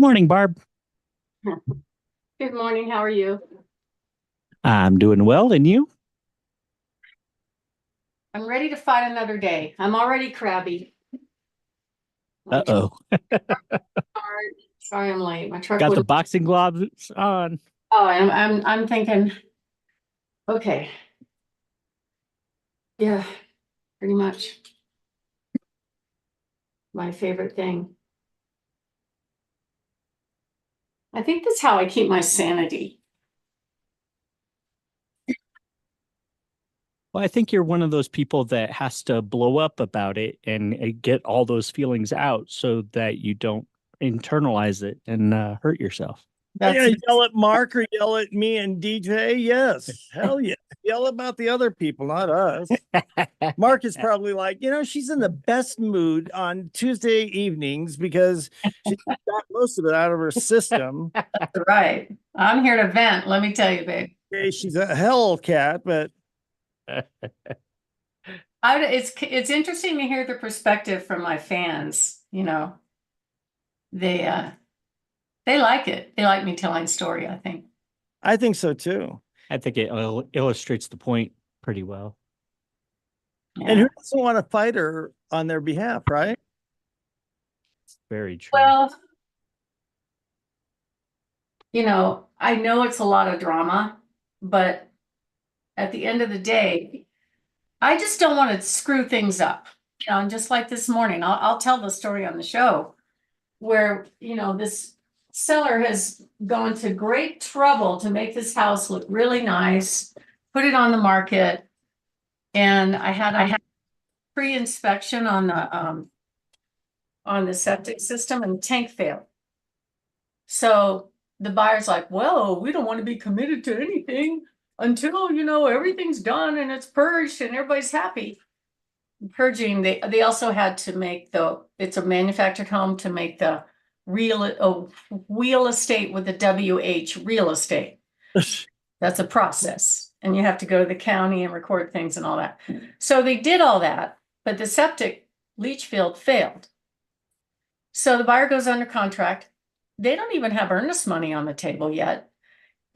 Morning, Barb. Good morning. How are you? I'm doing well, and you? I'm ready to fight another day. I'm already crabby. My truck Uh-oh. hard. Sorry, I'm late. My truck Got was. the boxing gloves on. Oh, I'm thinking. Okay, yeah, pretty much my favorite thing. I think that's how I keep my sanity. Well, I think you're one of those people that has to blow up about it and get all those feelings out so that you don't internalize it and hurt yourself. That's Yeah, yell at Mark or yell at me and DJ. Yes, hell yeah. Yell about the other people, not us. Mark is probably like, she's in the best mood on Tuesday evenings because she got most of it out of her system. right. I'm here to vent. Let me tell you, babe. Okay, she's a hell cat, but It's interesting to hear the perspective from my fans. They they like it. They like me telling story, I think. I think so too. I think it illustrates the point pretty well. And Yeah. who doesn't want to fight her on their behalf, right? It's very true. Well, I know it's a lot of drama, but at the end of the day, I just don't want to screw things up. And just like this morning, I'll tell the story on the show where, this seller has gone to great trouble to make this house look really nice, put it on the market. And I had pre-inspection on the septic system and the tank failed. So the buyer's like, well, we don't want to be committed to anything until, everything's done and it's purged and everybody's happy. Purging, they also had to make it's a manufactured home to make the real estate with the WH real estate. That's a process. And you have to go to the county and record things and all that. So they did all that, but the septic leach field failed. So the buyer goes under contract. They don't even have earnest money on the table yet.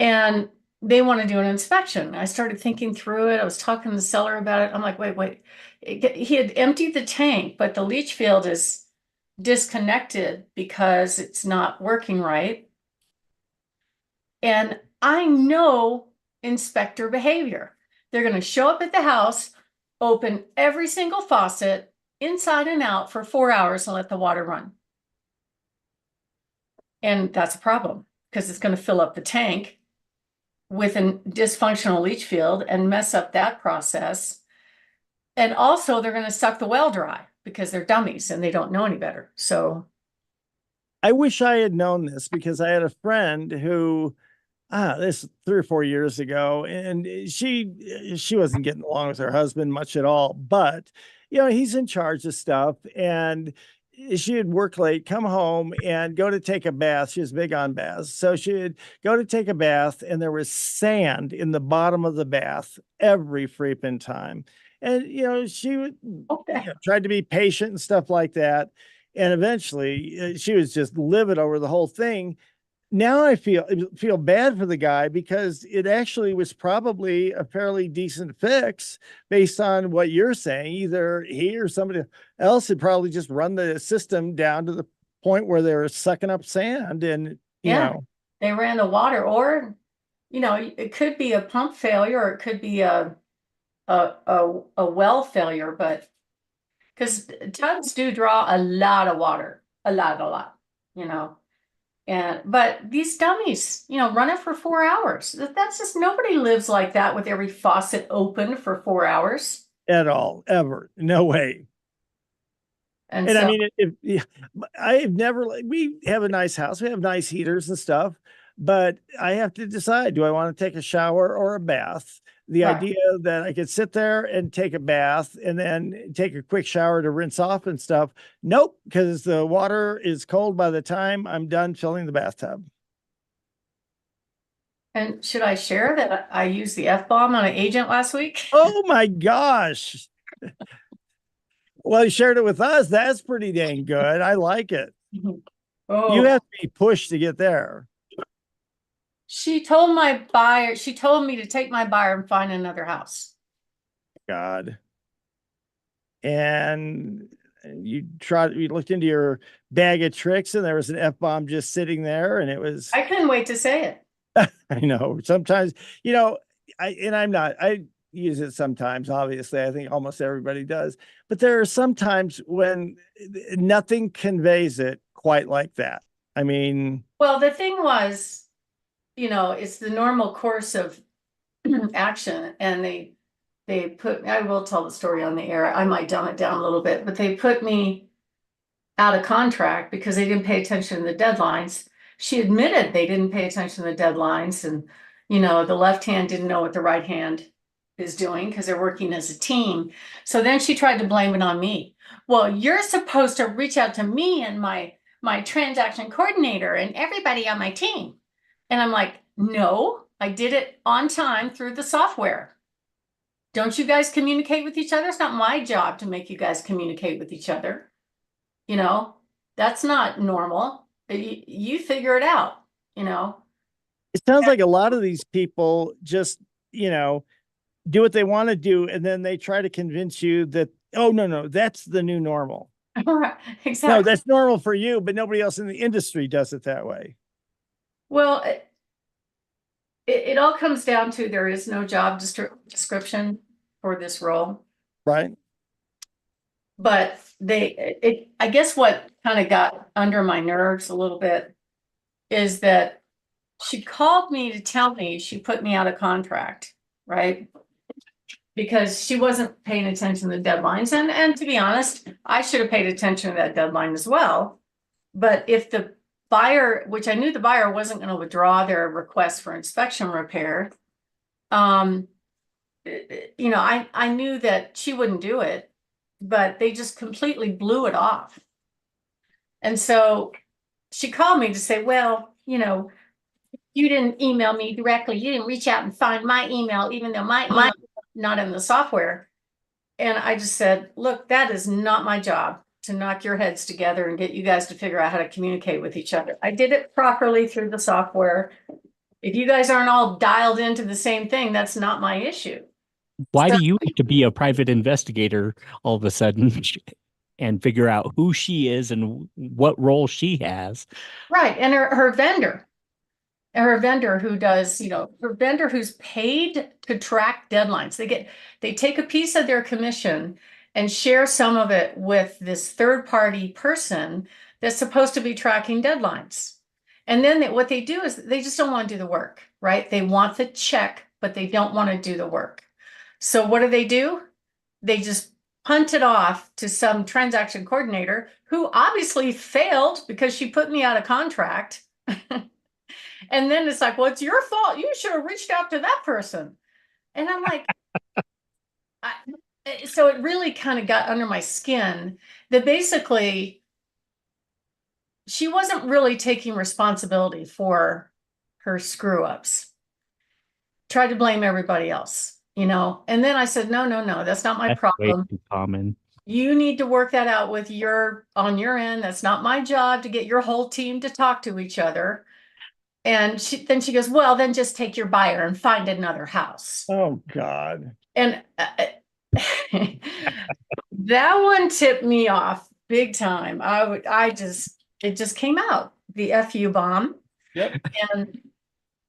And they want to do an inspection. I started thinking through it. I was talking to the seller about it. I'm like, wait. He had emptied the tank, but the leach field is disconnected because it's not working right. And I know inspector behavior. They're going to show up at the house, open every single faucet inside and out for 4 hours and let the water run. And that's a problem because it's going to fill up the tank with a dysfunctional leach field and mess up that process. And also they're going to suck the well dry because they're dummies and they don't know any better. So I wish I had known this because I had a friend who this 3 or 4 years ago, and she wasn't getting along with her husband much at all, but he's in charge of stuff, and she would work late, come home and go to take a bath. She was big on baths. So she'd go to take a bath and there was sand in the bottom of the bath every freaking time. And, she would, okay. tried to be patient and stuff like that. And eventually she was just livid over the whole thing. Now I feel bad for the guy because it actually was probably a fairly decent fix based on what you're saying. Either he or somebody else had probably just run the system down to the point where they were sucking up sand, and they ran the water, or it could be a pump failure, or it could be a well failure, but because tubs do draw a lot of water, a lot, you know. But these dummies, run it for 4 hours. That's just, nobody lives like that with every faucet open for 4 hours. at all, ever, no way. And And I so, mean, I've never, we have a nice house, we have nice heaters and stuff, but I have to decide, do I want to take a shower or a bath? The right. idea that I could sit there and take a bath and then take a quick shower to rinse off and stuff. Nope, because the water is cold by the time I'm done filling the bathtub. And should I share that I used the F-bomb on an agent last week? Oh my gosh. Well, you shared it with us. That's pretty dang good. I like it. You Oh, have to be pushed to get there. she told my buyer, she told me to take my buyer and find another house. God. And you looked into your bag of tricks and there was an F-bomb just sitting there and it was, I couldn't wait to say it. I know sometimes, I use it sometimes, obviously. I think almost everybody does, but there are some times when nothing conveys it quite like that. I mean, Well, the thing was, it's the normal course of action, and they put, I will tell the story on the air. I might dumb it down a little bit, but they put me out of contract because they didn't pay attention to the deadlines. She admitted they didn't pay attention to the deadlines, and the left hand didn't know what the right hand is doing because they're working as a team. So then she tried to blame it on me. Well, you're supposed to reach out to me and my transaction coordinator and everybody on my team. And I'm like, no, I did it on time through the software. Don't you guys communicate with each other? It's not my job to make you guys communicate with each other. You know, that's not normal. You figure it out, you know. it sounds like a lot of these people just, do what they want to do. And then they try to convince you that, oh, no, that's the new normal. No, Exactly. that's normal for you, but nobody else in the industry does it that way. Well, it all comes down to there is no job description for this role. Right. But I guess what kind of got under my nerves a little bit is that she called me to tell me she put me out of contract, right? Because she wasn't paying attention to the deadlines. And to be honest, I should have paid attention to that deadline as well. But if the buyer, which I knew the buyer wasn't going to withdraw their request for inspection repair, um, I knew that she wouldn't do it, but they just completely blew it off. And so she called me to say, well, you didn't email me directly. You didn't reach out and find my email, even though my email is not in the software. And I just said, look, that is not my job to knock your heads together and get you guys to figure out how to communicate with each other. I did it properly through the software. If you guys aren't all dialed into the same thing, that's not my issue. Why do you have to be a private investigator all of a sudden and figure out who she is and what role she has? Right. And her vendor who does, her vendor who's paid to track deadlines. They take a piece of their commission and share some of it with this third party person that's supposed to be tracking deadlines. And then what they do is they just don't want to do the work, right? They want the check, but they don't want to do the work. So what do? They just punt it off to some transaction coordinator who obviously failed because she put me out of contract. And then it's like, well, it's your fault. You should have reached out to that person. And I'm like, so it really kind of got under my skin that basically she wasn't really taking responsibility for her screw ups. Tried to blame everybody else, And then I said, no, that's not my That's way problem. too common. You need to work that out on your end. That's not my job to get your whole team to talk to each other. And then she goes, well, then just take your buyer and find another house. Oh, God. And that one tipped me off big time. It just came out, the FU bomb. Yep.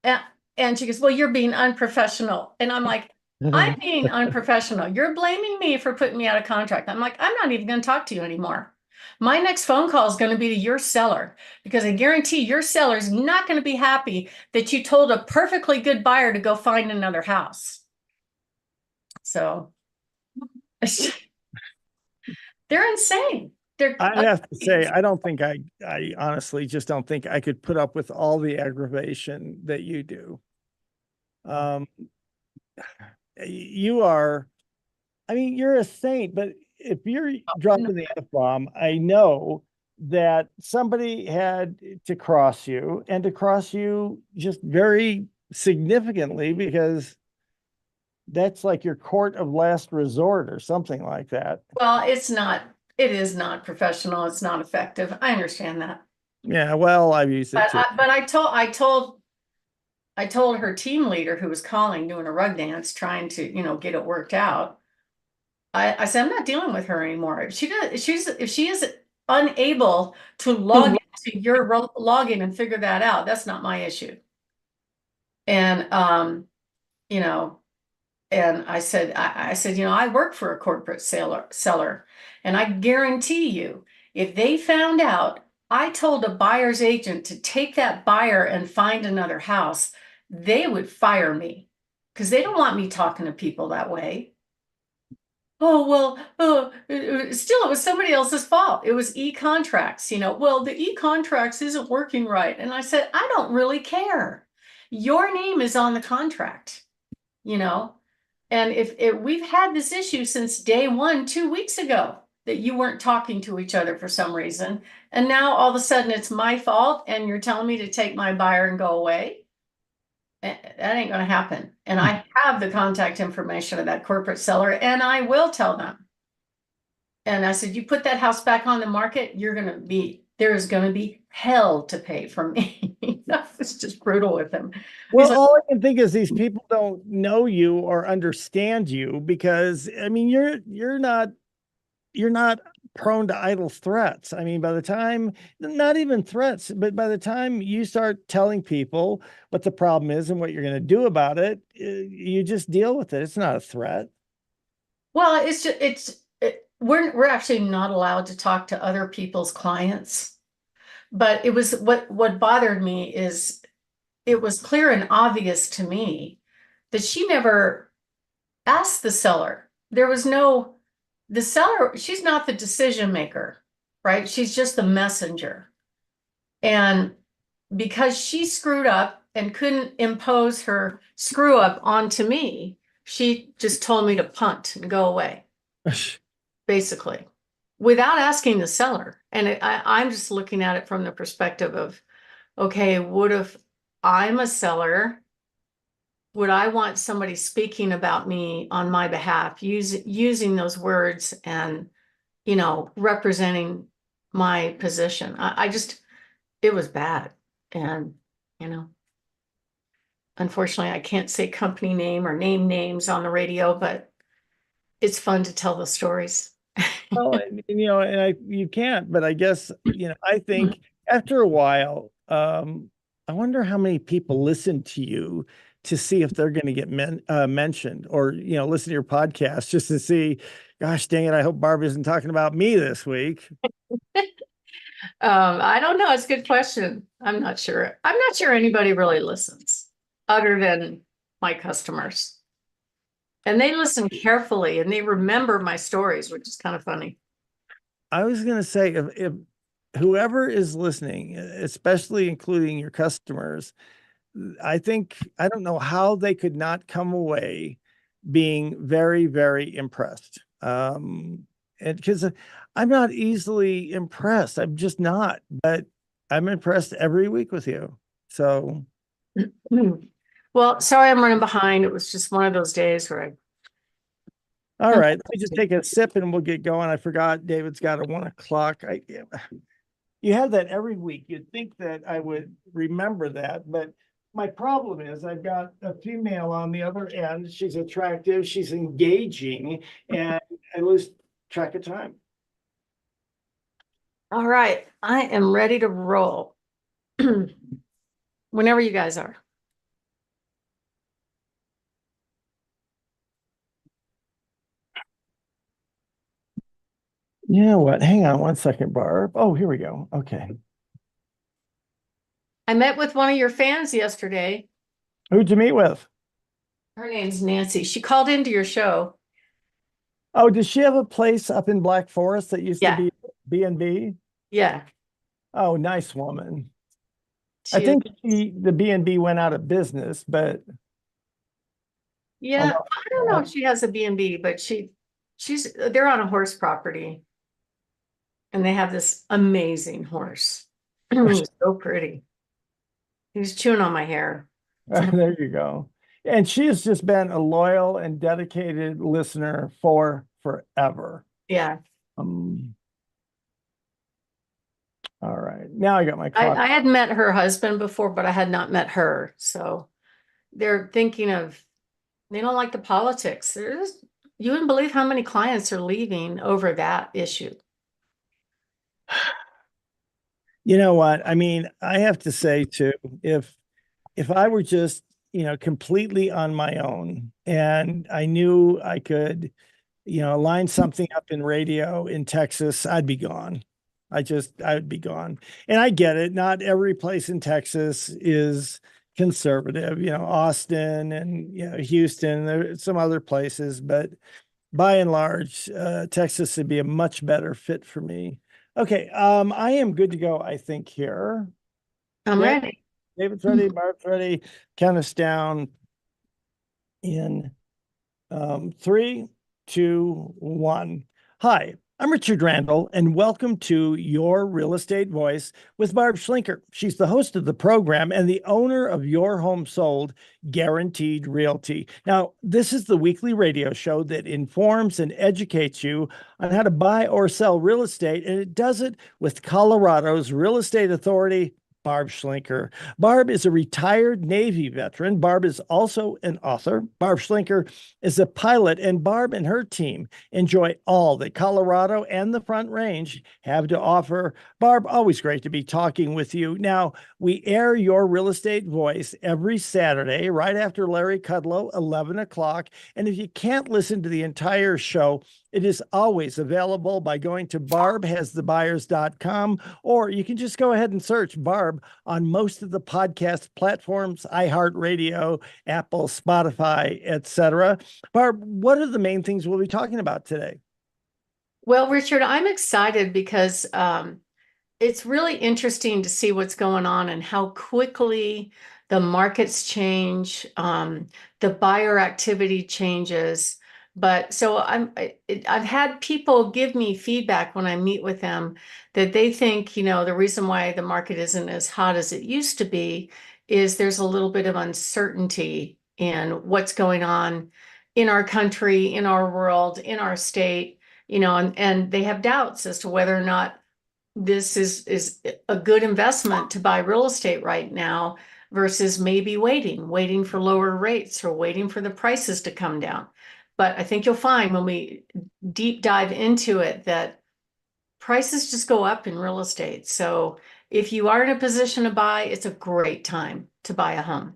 And she goes, well, you're being unprofessional. And I'm like, I'm being unprofessional. You're blaming me for putting me out of contract. I'm like, I'm not even going to talk to you anymore. My next phone call is going to be to your seller because I guarantee your seller is not going to be happy that you told a perfectly good buyer to go find another house. So they're insane. I have to say, I don't think I honestly just don't think I could put up with all the aggravation that you do. You are, I mean, you're a saint, but if you're dropping the F-bomb, I know that somebody had to cross you and to cross you just very significantly because that's like your court of last resort or something like that. Well, it is not professional. It's not effective. I understand that. Yeah, well, I've used it too. But I told her team leader who was calling, doing a rug dance, trying to, get it worked out. I said, I'm not dealing with her anymore. If she is unable to log into your login and figure that out, that's not my issue. And you know, and I said, I work for a corporate seller, and I guarantee you, if they found out I told a buyer's agent to take that buyer and find another house, they would fire me because they don't want me talking to people that way. Oh, well, still, it was somebody else's fault. It was e-contracts, well, the e-contracts isn't working right. And I said, I don't really care. Your name is on the contract, you know? And if we've had this issue since day one, 2 weeks ago, that you weren't talking to each other for some reason, and now all of a sudden it's my fault and you're telling me to take my buyer and go away, that ain't going to happen. And I have the contact information of that corporate seller, and I will tell them. And I said, you put that house back on the market, there is going to be hell to pay from me. It's just brutal with him. Well, Like, all I can think is these people don't know you or understand you because I mean you're not prone to idle threats. I mean, by the time, not even threats, but by the time you start telling people what the problem is and what you're going to do about it, you just deal with it. It's not a threat. well, we're actually not allowed to talk to other people's clients. But it was what bothered me is it was clear and obvious to me that she never asked the seller. The seller, she's not the decision maker, right? She's just the messenger. And because she screwed up and couldn't impose her screw up onto me, she just told me to punt and go away, basically, without asking the seller. And I'm just looking at it from the perspective of, okay, what if I'm a seller? Would I want somebody speaking about me on my behalf, using those words and, representing my position? It was bad. And, unfortunately, I can't say company name or name names on the radio, but it's fun to tell the stories. Well, you can't, but I guess, I think after a while, I wonder how many people listen to you to see if they're going to get mentioned or, listen to your podcast just to see, gosh, dang it, I hope Barb isn't talking about me this week. I don't know. It's a good question. I'm not sure. I'm not sure anybody really listens other than my customers. And they listen carefully and they remember my stories, which is kind of funny. I was going to say, if whoever is listening, especially including your customers, I don't know how they could not come away being very, very impressed. And because I'm not easily impressed, I'm just not, but I'm impressed every week with you. So, well, sorry, I'm running behind. It was just one of those days where all right, let me just take a sip and we'll get going. I forgot David's got a 1 o'clock. You have that every week. You'd think that I would remember that, but my problem is I've got a female on the other end. She's attractive, she's engaging, and I lose track of time. all right, I am ready to roll. Whenever you guys are. You know what? Hang on 1 second, Barb. Oh, here we go. Okay. I met with one of your fans yesterday. Who'd you meet with? Her name's Nancy. She called into your show. Oh, does she have a place up in Black Forest that used to Yeah. be B&B? Yeah. Oh, nice woman. I She think the B&B went out of business, but Yeah, I don't know if she has a B&B, but they're on a horse property. And they have this amazing horse. It was so pretty. He was chewing on my hair. there you go. And she has just been a loyal and dedicated listener for forever. Yeah. All right. Now I got my I, clock. I had met her husband before, but I had not met her. So they're thinking of, they don't like the politics. You wouldn't believe how many clients are leaving over that issue. You know what? I mean, I have to say too, if I were just, completely on my own and I knew I could, line something up in radio in Texas, I'd be gone. I would be gone. And I get it. Not every place in Texas is conservative, Austin and, Houston, there's some other places, but by and large, Texas would be a much better fit for me. Okay. I am good to go, I think, here. I'm Dave, ready. David's ready, Barb's ready. Count us down in 3, 2, 1. Hi, I'm Richard Randall, and welcome to Your Real Estate Voice with Barb Schlinker. She's the host of the program and the owner of Your Home Sold Guaranteed Realty. Now, this is the weekly radio show that informs and educates you on how to buy or sell real estate, and it does it with Colorado's Real Estate Authority, Barb Schlinker. Barb is a retired Navy veteran. Barb is also an author. Barb Schlinker is a pilot, and Barb and her team enjoy all that Colorado and the Front Range have to offer. Barb, always great to be talking with you. Now, we air Your Real Estate Voice every Saturday, right after Larry Kudlow, 11 o'clock. And if you can't listen to the entire show, it is always available by going to barbhasthebuyers.com, or you can just go ahead and search Barb on most of the podcast platforms, iHeartRadio, Apple, Spotify, etc. Barb, what are the main things we'll be talking about today? Well, Richard, I'm excited because it's really interesting to see what's going on and how quickly the markets change, the buyer activity changes. But so I've had people give me feedback when I meet with them that they think, the reason why the market isn't as hot as it used to be is there's a little bit of uncertainty in what's going on in our country, in our world, in our state, and they have doubts as to whether or not this is a good investment to buy real estate right now versus maybe waiting for lower rates or waiting for the prices to come down. But I think you'll find when we deep dive into it that prices just go up in real estate. So if you are in a position to buy, it's a great time to buy a home.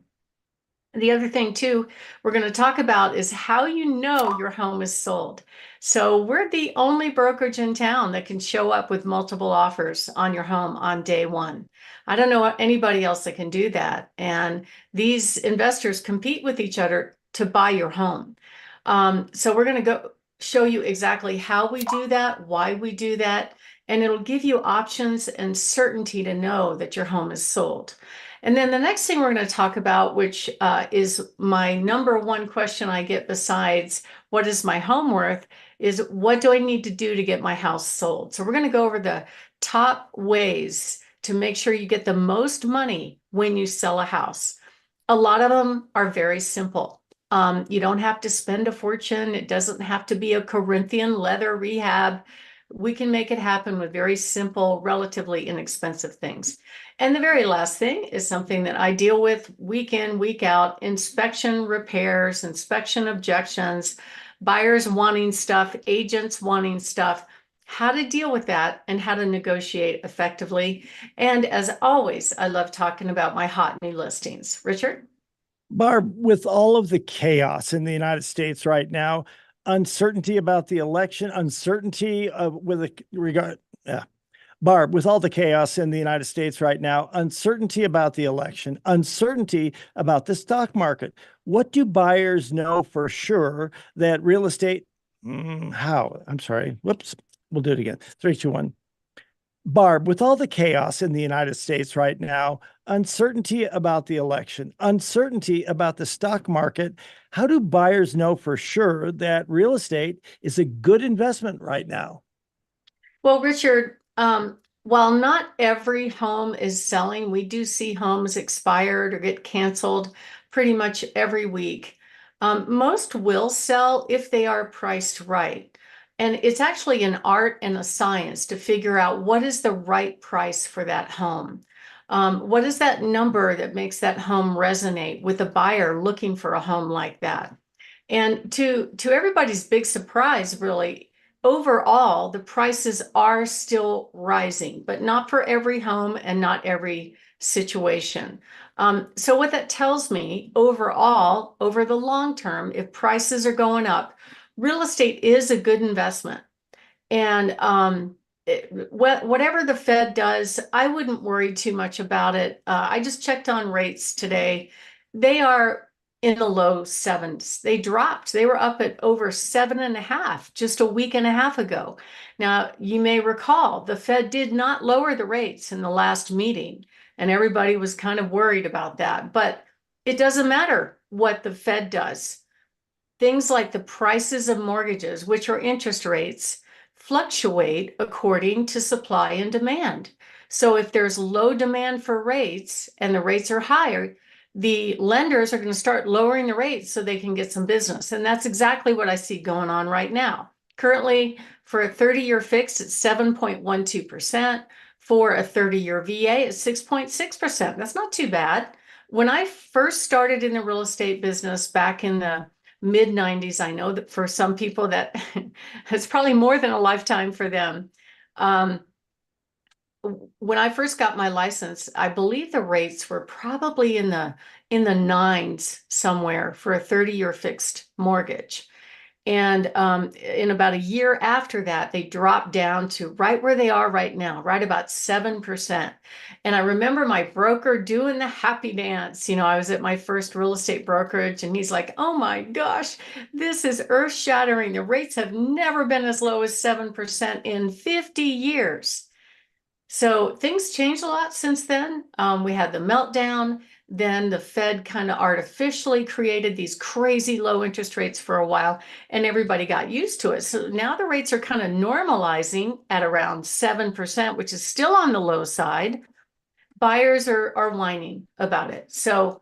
The other thing too, we're going to talk about is how you know your home is sold. So we're the only brokerage in town that can show up with multiple offers on your home on day one. I don't know anybody else that can do that. And these investors compete with each other to buy your home. So we're going to go show you exactly how we do that, why we do that, and it'll give you options and certainty to know that your home is sold. And then the next thing we're going to talk about, which is my number one question I get besides what is my home worth, is what do I need to do to get my house sold? So we're going to go over the top ways to make sure you get the most money when you sell a house. A lot of them are very simple. You don't have to spend a fortune. It doesn't have to be a Corinthian leather rehab. We can make it happen with very simple, relatively inexpensive things. And the very last thing is something that I deal with week in, week out: inspection repairs, inspection objections, buyers wanting stuff, agents wanting stuff, how to deal with that and how to negotiate effectively. And as always, I love talking about my hot new listings. Richard? Barb, with all of the chaos in the United States right now, uncertainty about the election, uncertainty with a regard, yeah. Barb, with all the chaos in the United States right now, uncertainty about the election, uncertainty about the stock market, what do buyers know for sure that real estate? How? I'm sorry. Whoops. We'll do it again. 3, 2, 1. Barb, with all the chaos in the United States right now, uncertainty about the election, uncertainty about the stock market, how do buyers know for sure that real estate is a good investment right now? Well, Richard, while not every home is selling, we do see homes expired or get canceled pretty much every week. Most will sell if they are priced right. And it's actually an art and a science to figure out what is the right price for that home. What is that number that makes that home resonate with a buyer looking for a home like that? And to everybody's big surprise, really, overall, the prices are still rising, but not for every home and not every situation. So what that tells me overall, over the long term, if prices are going up, real estate is a good investment. And whatever the Fed does, I wouldn't worry too much about it. I just checked on rates today. They are in the low sevens. They dropped. They were up at over 7.5 just a week and a half ago. Now, you may recall the Fed did not lower the rates in the last meeting, and everybody was kind of worried about that. But it doesn't matter what the Fed does. Things like the prices of mortgages, which are interest rates, fluctuate according to supply and demand. So if there's low demand for rates and the rates are higher, the lenders are going to start lowering the rates so they can get some business. And that's exactly what I see going on right now. Currently, for a 30-year fixed, it's 7.12%. For a 30-year VA, it's 6.6%. That's not too bad. When I first started in the real estate business back in the mid 90s, I know that for some people that it's probably more than a lifetime for them. When I first got my license, I believe the rates were probably in the nines somewhere for a 30-year fixed mortgage. And in about a year after that, they dropped down to right where they are right now, right about 7%. And I remember my broker doing the happy dance. You know, I was at my first real estate brokerage, and he's like, oh my gosh, this is earth shattering. The rates have never been as low as 7% in 50 years. So things changed a lot since then. We had the meltdown. Then the Fed kind of artificially created these crazy low interest rates for a while, and everybody got used to it. So now the rates are kind of normalizing at around 7%, which is still on the low side. Buyers are whining about it. So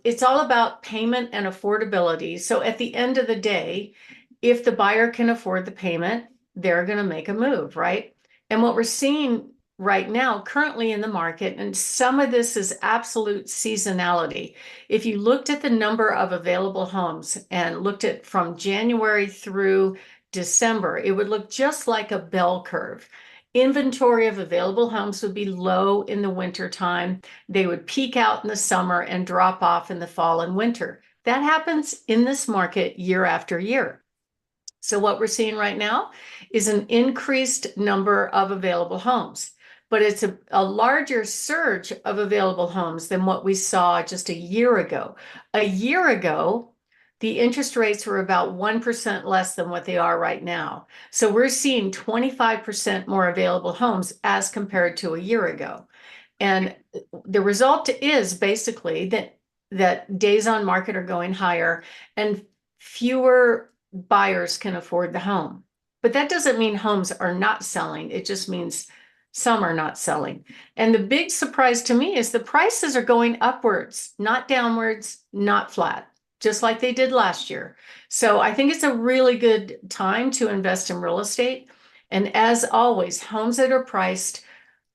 it's all about payment and affordability. So at the end of the day, if the buyer can afford the payment, they're going to make a move, right? And what we're seeing right now, currently in the market, and some of this is absolute seasonality. If you looked at the number of available homes and looked at from January through December, it would look just like a bell curve. Inventory of available homes would be low in the winter time. They would peak out in the summer and drop off in the fall and winter. That happens in this market year after year. So what we're seeing right now is an increased number of available homes, but it's a larger surge of available homes than what we saw just a year ago. A year ago, the interest rates were about 1% less than what they are right now. So we're seeing 25% more available homes as compared to a year ago. And the result is basically that days on market are going higher and fewer buyers can afford the home. But that doesn't mean homes are not selling. It just means some are not selling. And the big surprise to me is the prices are going upwards, not downwards, not flat, just like they did last year. So I think it's a really good time to invest in real estate. And as always, homes that are priced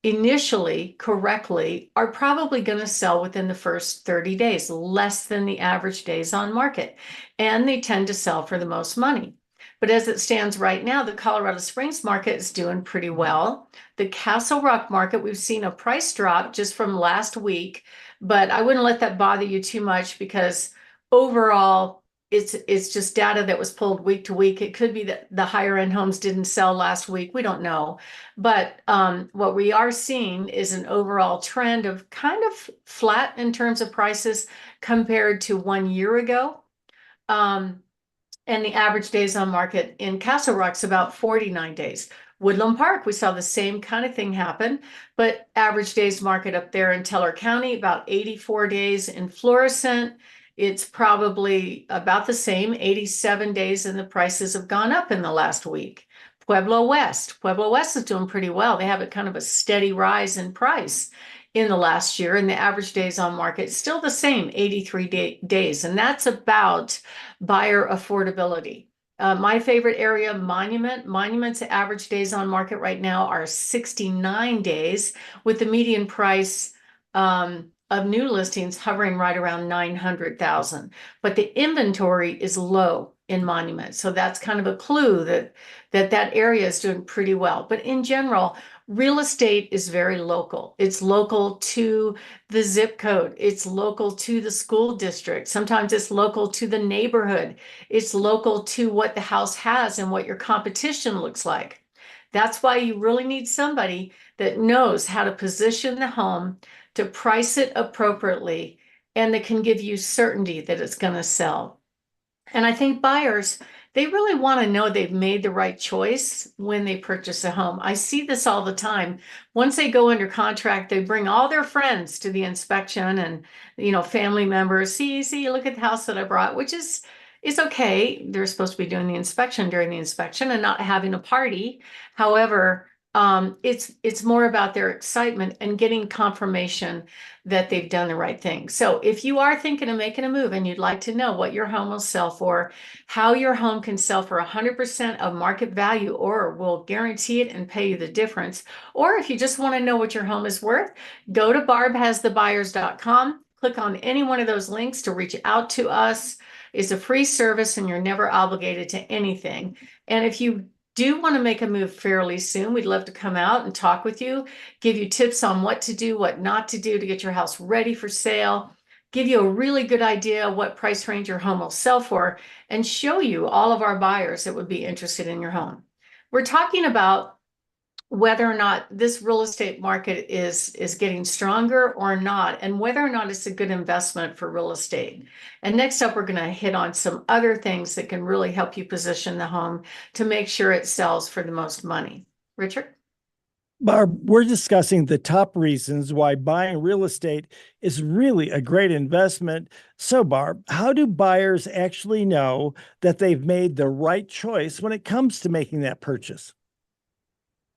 initially correctly are probably going to sell within the first 30 days, less than the average days on market. And they tend to sell for the most money. But as it stands right now, the Colorado Springs market is doing pretty well. The Castle Rock market, we've seen a price drop just from last week, but I wouldn't let that bother you too much because overall, it's just data that was pulled week to week. It could be that the higher end homes didn't sell last week. We don't know. But what we are seeing is an overall trend of kind of flat in terms of prices compared to 1 year ago. And the average days on market in Castle Rock's about 49 days. Woodland Park, we saw the same kind of thing happen, but average days market up there in Teller County, about 84 days. In Florissant, it's probably about the same, 87 days, and the prices have gone up in the last week. Pueblo West is doing pretty well. They have a kind of a steady rise in price in the last year, and the average days on market is still the same, 83 days, and that's about buyer affordability. My favorite area, Monument. Monument's average days on market right now are 69 days, with the median price of new listings hovering right around 900,000. But the inventory is low in Monument, so that's kind of a clue that area is doing pretty well. But in general, real estate is very local. It's local to the zip code. It's local to the school district. Sometimes it's local to the neighborhood. It's local to what the house has and what your competition looks like. That's why you really need somebody that knows how to position the home, to price it appropriately, and that can give you certainty that it's going to sell. And I think buyers, they really want to know they've made the right choice when they purchase a home. I see this all the time. Once they go under contract, they bring all their friends to the inspection and, family members. See, look at the house that I brought, which is okay. They're supposed to be doing the inspection during the inspection and not having a party. However, it's more about their excitement and getting confirmation that they've done the right thing. So if you are thinking of making a move and you'd like to know what your home will sell for, how your home can sell for 100% of market value, or will guarantee it and pay you the difference, or if you just want to know what your home is worth, go to barbhasthebuyers.com, click on any one of those links to reach out to us. It's a free service and you're never obligated to anything. And if you do want to make a move fairly soon, we'd love to come out and talk with you, give you tips on what to do, what not to do to get your house ready for sale, give you a really good idea of what price range your home will sell for, and show you all of our buyers that would be interested in your home. We're talking about whether or not this real estate market is getting stronger or not, and whether or not it's a good investment for real estate. And next up, we're going to hit on some other things that can really help you position the home to make sure it sells for the most money. Richard? Barb, we're discussing the top reasons why buying real estate is really a great investment. So, Barb, how do buyers actually know that they've made the right choice when it comes to making that purchase?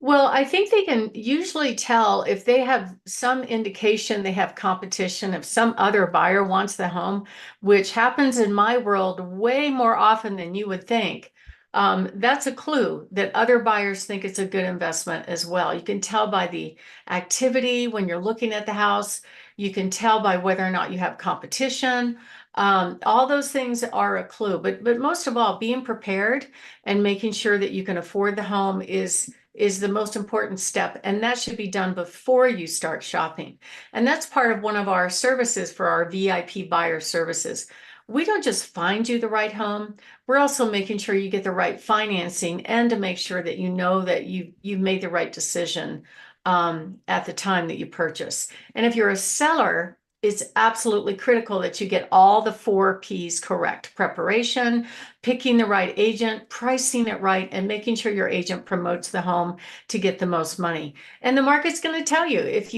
Well, I think they can usually tell if they have some indication they have competition, if some other buyer wants the home, which happens in my world way more often than you would think. That's a clue that other buyers think it's a good investment as well. You can tell by the activity when you're looking at the house. You can tell by whether or not you have competition. All those things are a clue, but most of all, being prepared and making sure that you can afford the home is the most important step, and that should be done before you start shopping. And that's part of one of our services for our VIP buyer services. We don't just find you the right home, we're also making sure you get the right financing, and to make sure that you know that you've made the right decision at the time that you purchase. And if you're a seller, it's absolutely critical that you get all the 4 P's correct: preparation, picking the right agent, pricing it right, and making sure your agent promotes the home to get the most money. And the market's going to tell you if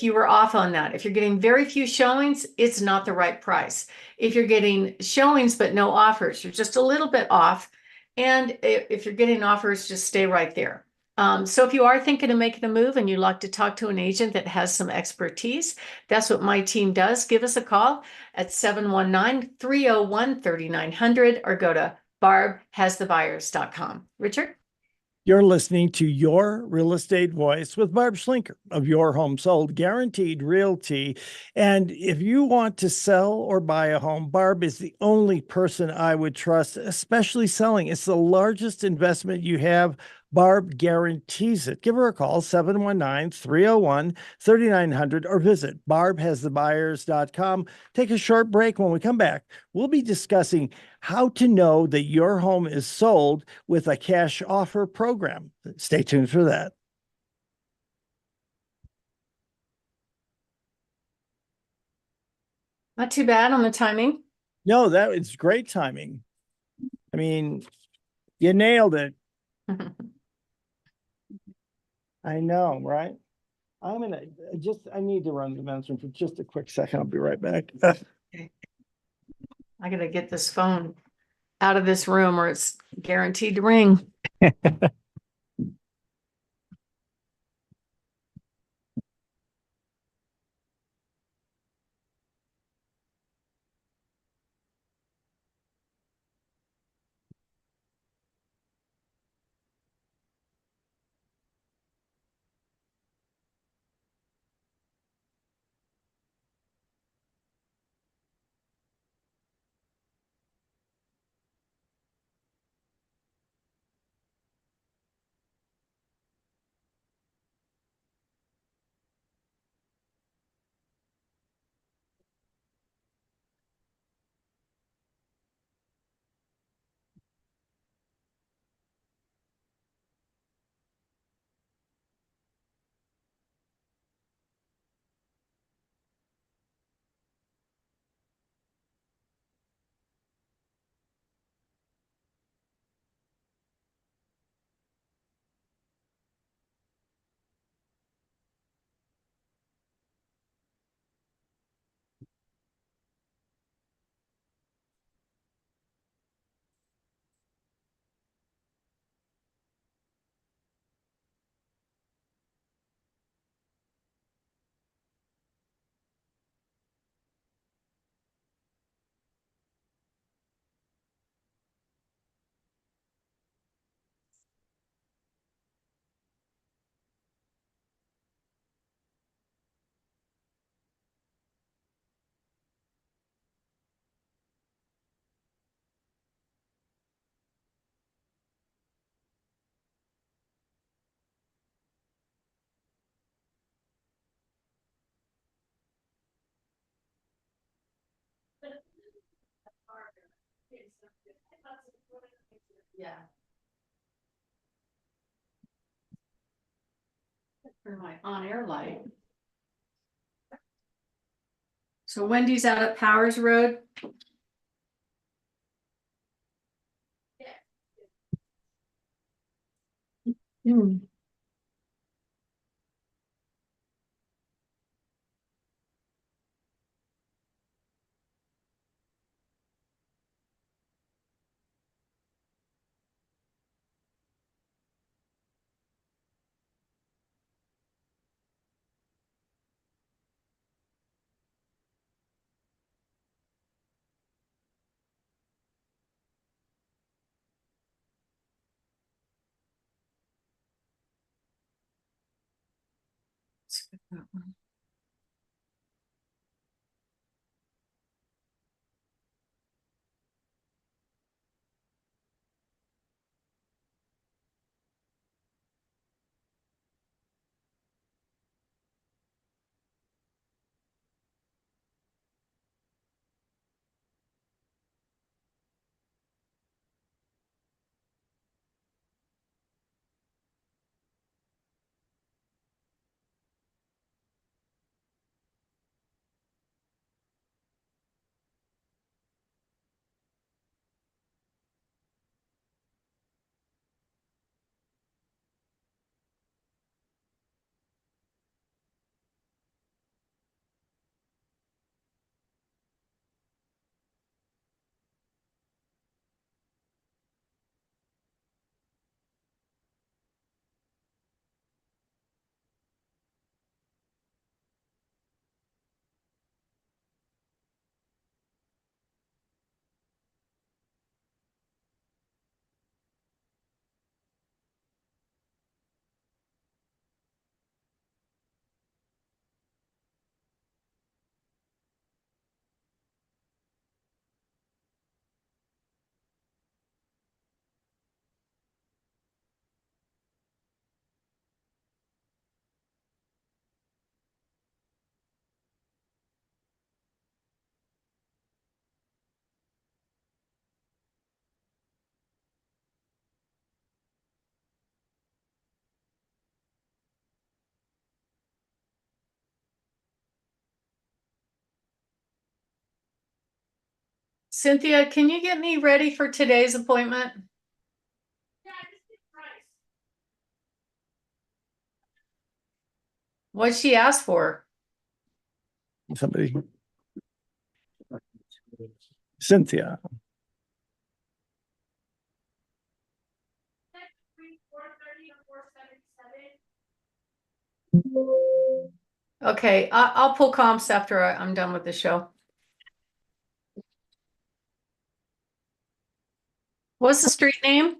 you were off on that. If you're getting very few showings, it's not the right price. If you're getting showings but no offers, you're just a little bit off. And if you're getting offers, just stay right there. So if you are thinking of making a move and you'd like to talk to an agent that has some expertise, that's what my team does. Give us a call at 719-301-3900 or go to barbhasthebuyers.com. Richard? You're listening to Your Real Estate Voice with Barb Schlinker of Your Home Sold Guaranteed Realty. And if you want to sell or buy a home, Barb is the only person I would trust, especially selling. It's the largest investment you have. Barb guarantees it. Give her a call, 719-301-3900, or visit barbhasthebuyers.com. Take a short break. When we come back, we'll be discussing how to know that your home is sold with a cash offer program. Stay tuned for that. Not too bad on the timing. No, that is great timing. I mean, you nailed it. I know, right? I need to run the men's room for just a quick second. I'll be right back. Okay. I gotta get this phone out of this room or it's guaranteed to ring. Yeah. Turn my on-air light. So Wendy's out at Powers Road. Hmm. Cynthia, can you get me ready for today's appointment? What'd she ask for? Somebody, Cynthia. Okay, I'll pull comps after I'm done with the show. What's the street name?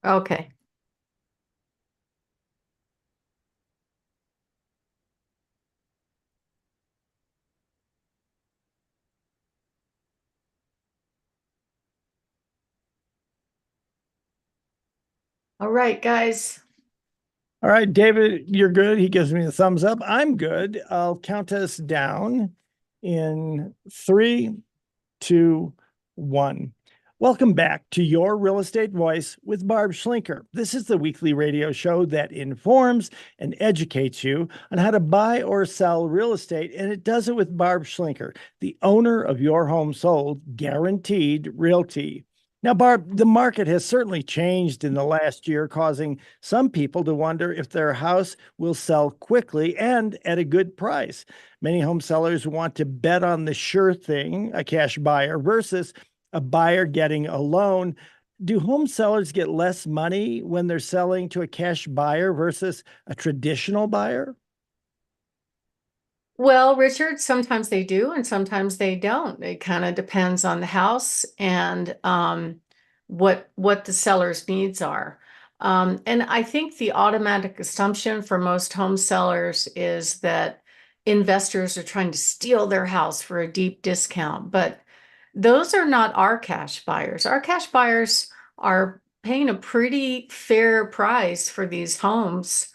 Okay. All right, guys. All right, David, you're good. He gives me a thumbs up. I'm good. I'll count us down in 3, 2, 1. Welcome back to Your Real Estate Voice with Barb Schlinker. This is the weekly radio show that informs and educates you on how to buy or sell real estate, and it does it with Barb Schlinker, the owner of Your Home Sold Guaranteed Realty. Now, Barb, the market has certainly changed in the last year, causing some people to wonder if their house will sell quickly and at a good price. Many home sellers want to bet on the sure thing, a cash buyer, versus a buyer getting a loan. Do home sellers get less money when they're selling to a cash buyer versus a traditional buyer? Well, Richard, sometimes they do and sometimes they don't. It kind of depends on the house and what the seller's needs are. And I think the automatic assumption for most home sellers is that investors are trying to steal their house for a deep discount, but those are not our cash buyers. Our cash buyers are paying a pretty fair price for these homes.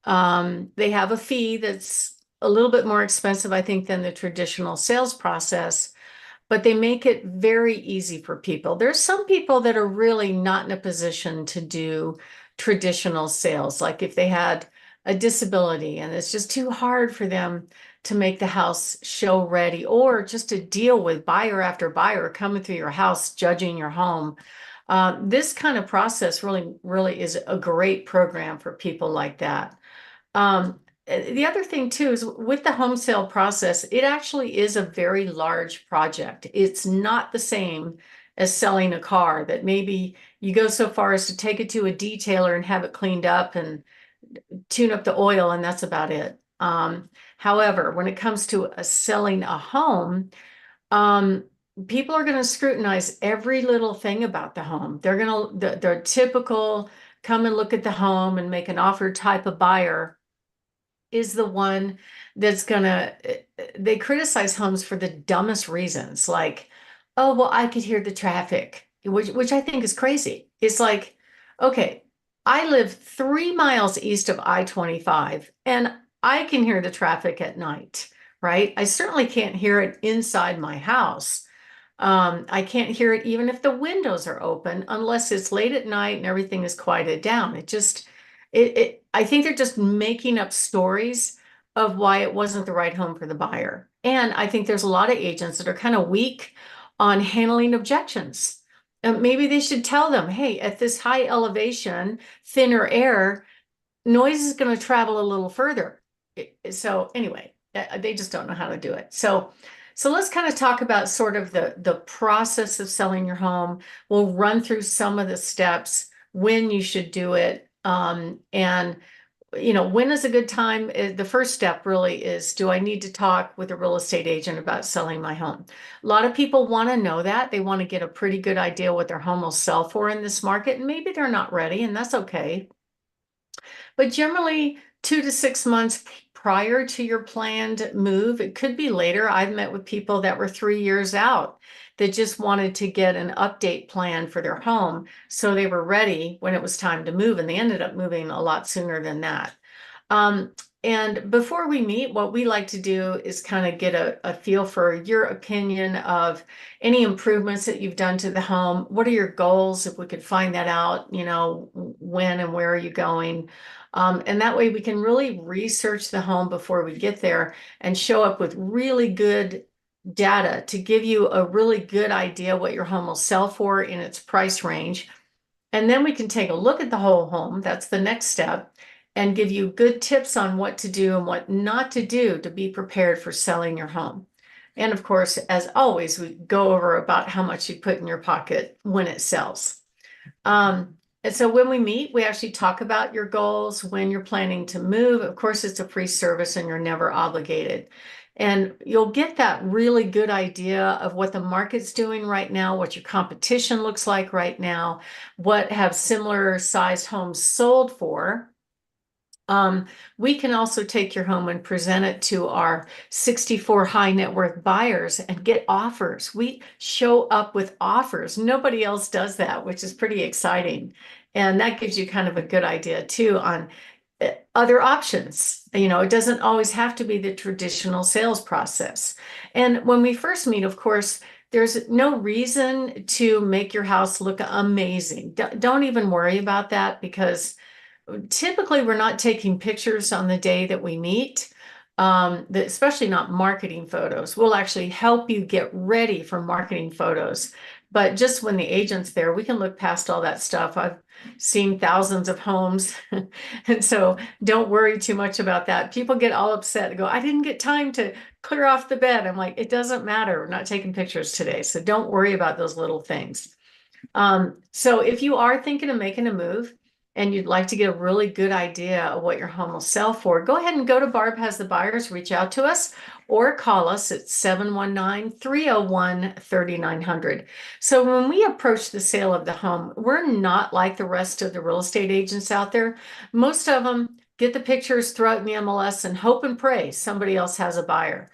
They have a fee that's a little bit more expensive, I think, than the traditional sales process. but they make it very easy for people. There's some people that are really not in a position to do traditional sales, like if they had a disability and it's just too hard for them to make the house show ready, or just to deal with buyer after buyer coming through your house, judging your home. This kind of process really is a great program for people like that. The other thing too is with the home sale process, it actually is a very large project. It's not the same as selling a car that maybe you go so far as to take it to a detailer and have it cleaned up and tune up the oil, and that's about it. However, when it comes to selling a home, um, people are going to scrutinize every little thing about the home. They're going to, the typical come and look at the home and make an offer type of buyer is the one that's gonna, they criticize homes for the dumbest reasons, like, oh, well, I could hear the traffic, which I think is crazy. It's like, okay, I live 3 miles east of I-25 and I can hear the traffic at night, right? I certainly can't hear it inside my house. I can't hear it even if the windows are open unless it's late at night and everything is quieted down. I think they're just making up stories of why it wasn't the right home for the buyer. And I think there's a lot of agents that are kind of weak on handling objections. And maybe they should tell them, hey, at this high elevation, thinner air, noise is going to travel a little further. So anyway, they just don't know how to do it. So let's kind of talk about sort of the process of selling your home. We'll run through some of the steps, when you should do it, and when is a good time. The first step really is, do I need to talk with a real estate agent about selling my home? A lot of people want to know that. They want to get a pretty good idea what their home will sell for in this market, and maybe they're not ready, and that's okay. But generally, 2 to 6 months prior to your planned move, it could be later. I've met with people that were 3 years out that just wanted to get an update plan for their home so they were ready when it was time to move, and they ended up moving a lot sooner than that. Um, and before we meet, what we like to do is kind of get a feel for your opinion of any improvements that you've done to the home. What are your goals? If we could find that out, when and where are you going? And that way we can really research the home before we get there and show up with really good data to give you a really good idea what your home will sell for in its price range. And then we can take a look at the whole home. That's the next step, and give you good tips on what to do and what not to do to be prepared for selling your home. And of course, as always, we go over about how much you put in your pocket when it sells. And so when we meet, we actually talk about your goals, when you're planning to move. Of course, it's a free service and you're never obligated. And you'll get that really good idea of what the market's doing right now, what your competition looks like right now, what have similar sized homes sold for. We can also take your home and present it to our 64 high net worth buyers and get offers. We show up with offers. Nobody else does that, which is pretty exciting. And that gives you kind of a good idea too on other options. It doesn't always have to be the traditional sales process. And when we first meet, of course, there's no reason to make your house look amazing. Don't even worry about that, because typically we're not taking pictures on the day that we meet, especially not marketing photos. We'll actually help you get ready for marketing photos. But just when the agent's there, we can look past all that stuff. I've seen thousands of homes. And so don't worry too much about that. People get all upset and go, I didn't get time to clear off the bed. I'm like, it doesn't matter. We're not taking pictures today. So don't worry about those little things. So if you are thinking of making a move, and you'd like to get a really good idea of what your home will sell for, go ahead and go to Barb Has the Buyers, reach out to us, or call us at 719-301-3900. So when we approach the sale of the home, we're not like the rest of the real estate agents out there. Most of them get the pictures, throw it in the MLS, and hope and pray somebody else has a buyer.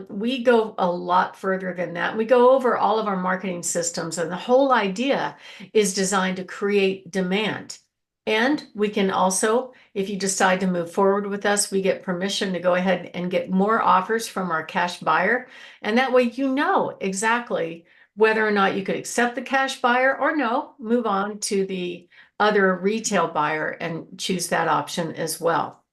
We go a lot further than that. We go over all of our marketing systems, and the whole idea is designed to create demand. And we can also, if you decide to move forward with us, we get permission to go ahead and get more offers from our cash buyer. And that way you know exactly whether or not you could accept the cash buyer or no, move on to the other retail buyer and choose that option as well.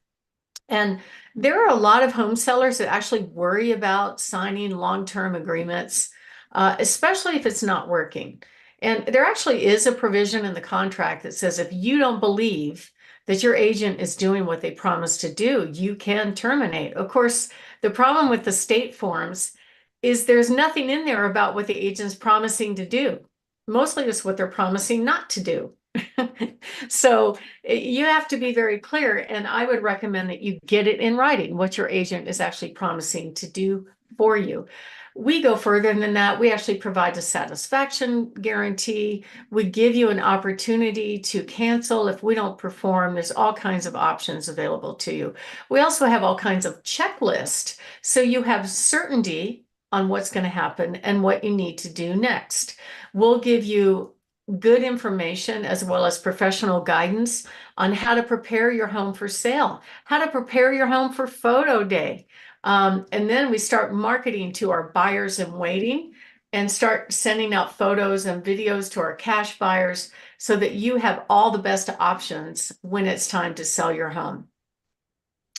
And there are a lot of home sellers that actually worry about signing long-term agreements, especially if it's not working. And there actually is a provision in the contract that says if you don't believe that your agent is doing what they promised to do, you can terminate. Of course, the problem with the state forms is there's nothing in there about what the agent's promising to do. Mostly it's what they're promising not to do. So you have to be very clear, and I would recommend that you get it in writing what your agent is actually promising to do for you. We go further than that. We actually provide a satisfaction guarantee. We give you an opportunity to cancel if we don't perform. There's all kinds of options available to you. We also have all kinds of checklists, so you have certainty on what's going to happen and what you need to do next. We'll give you good information as well as professional guidance on how to prepare your home for sale, how to prepare your home for photo day. And then we start marketing to our buyers in waiting and start sending out photos and videos to our cash buyers so that you have all the best options when it's time to sell your home.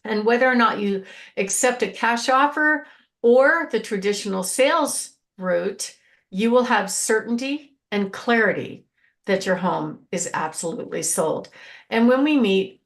And whether or not you accept a cash offer or the traditional sales route, you will have certainty and clarity that your home is absolutely sold. And when we meet,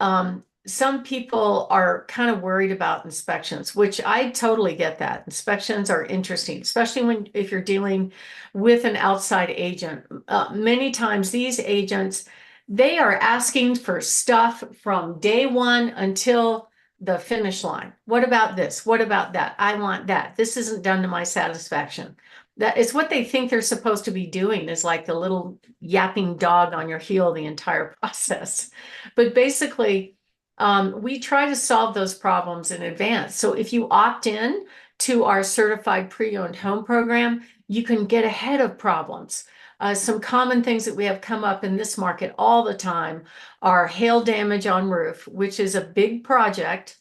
some people are kind of worried about inspections, which I totally get that. Inspections are interesting, especially if you're dealing with an outside agent. Many times these agents, they are asking for stuff from day one until the finish line. What about this? What about that? I want that. This isn't done to my satisfaction. That is what they think they're supposed to be doing, is like the little yapping dog on your heel the entire process. But basically, we try to solve those problems in advance. So if you opt in to our certified pre-owned home program, you can get ahead of problems. Some common things that we have come up in this market all the time are hail damage on roof, which is a big project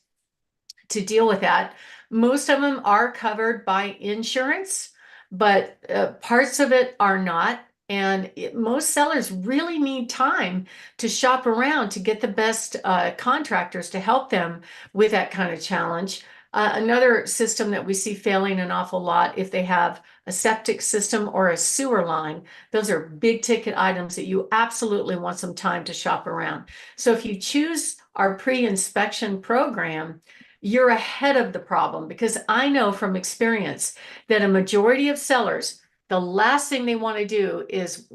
to deal with that. Most of them are covered by insurance, but parts of it are not. And most sellers really need time to shop around to get the best contractors to help them with that kind of challenge. Another system that we see failing an awful lot, if they have a septic system or a sewer line, those are big ticket items that you absolutely want some time to shop around. So if you choose our pre-inspection program, you're ahead of the problem, because I know from experience that a majority of sellers, the last thing they want to do is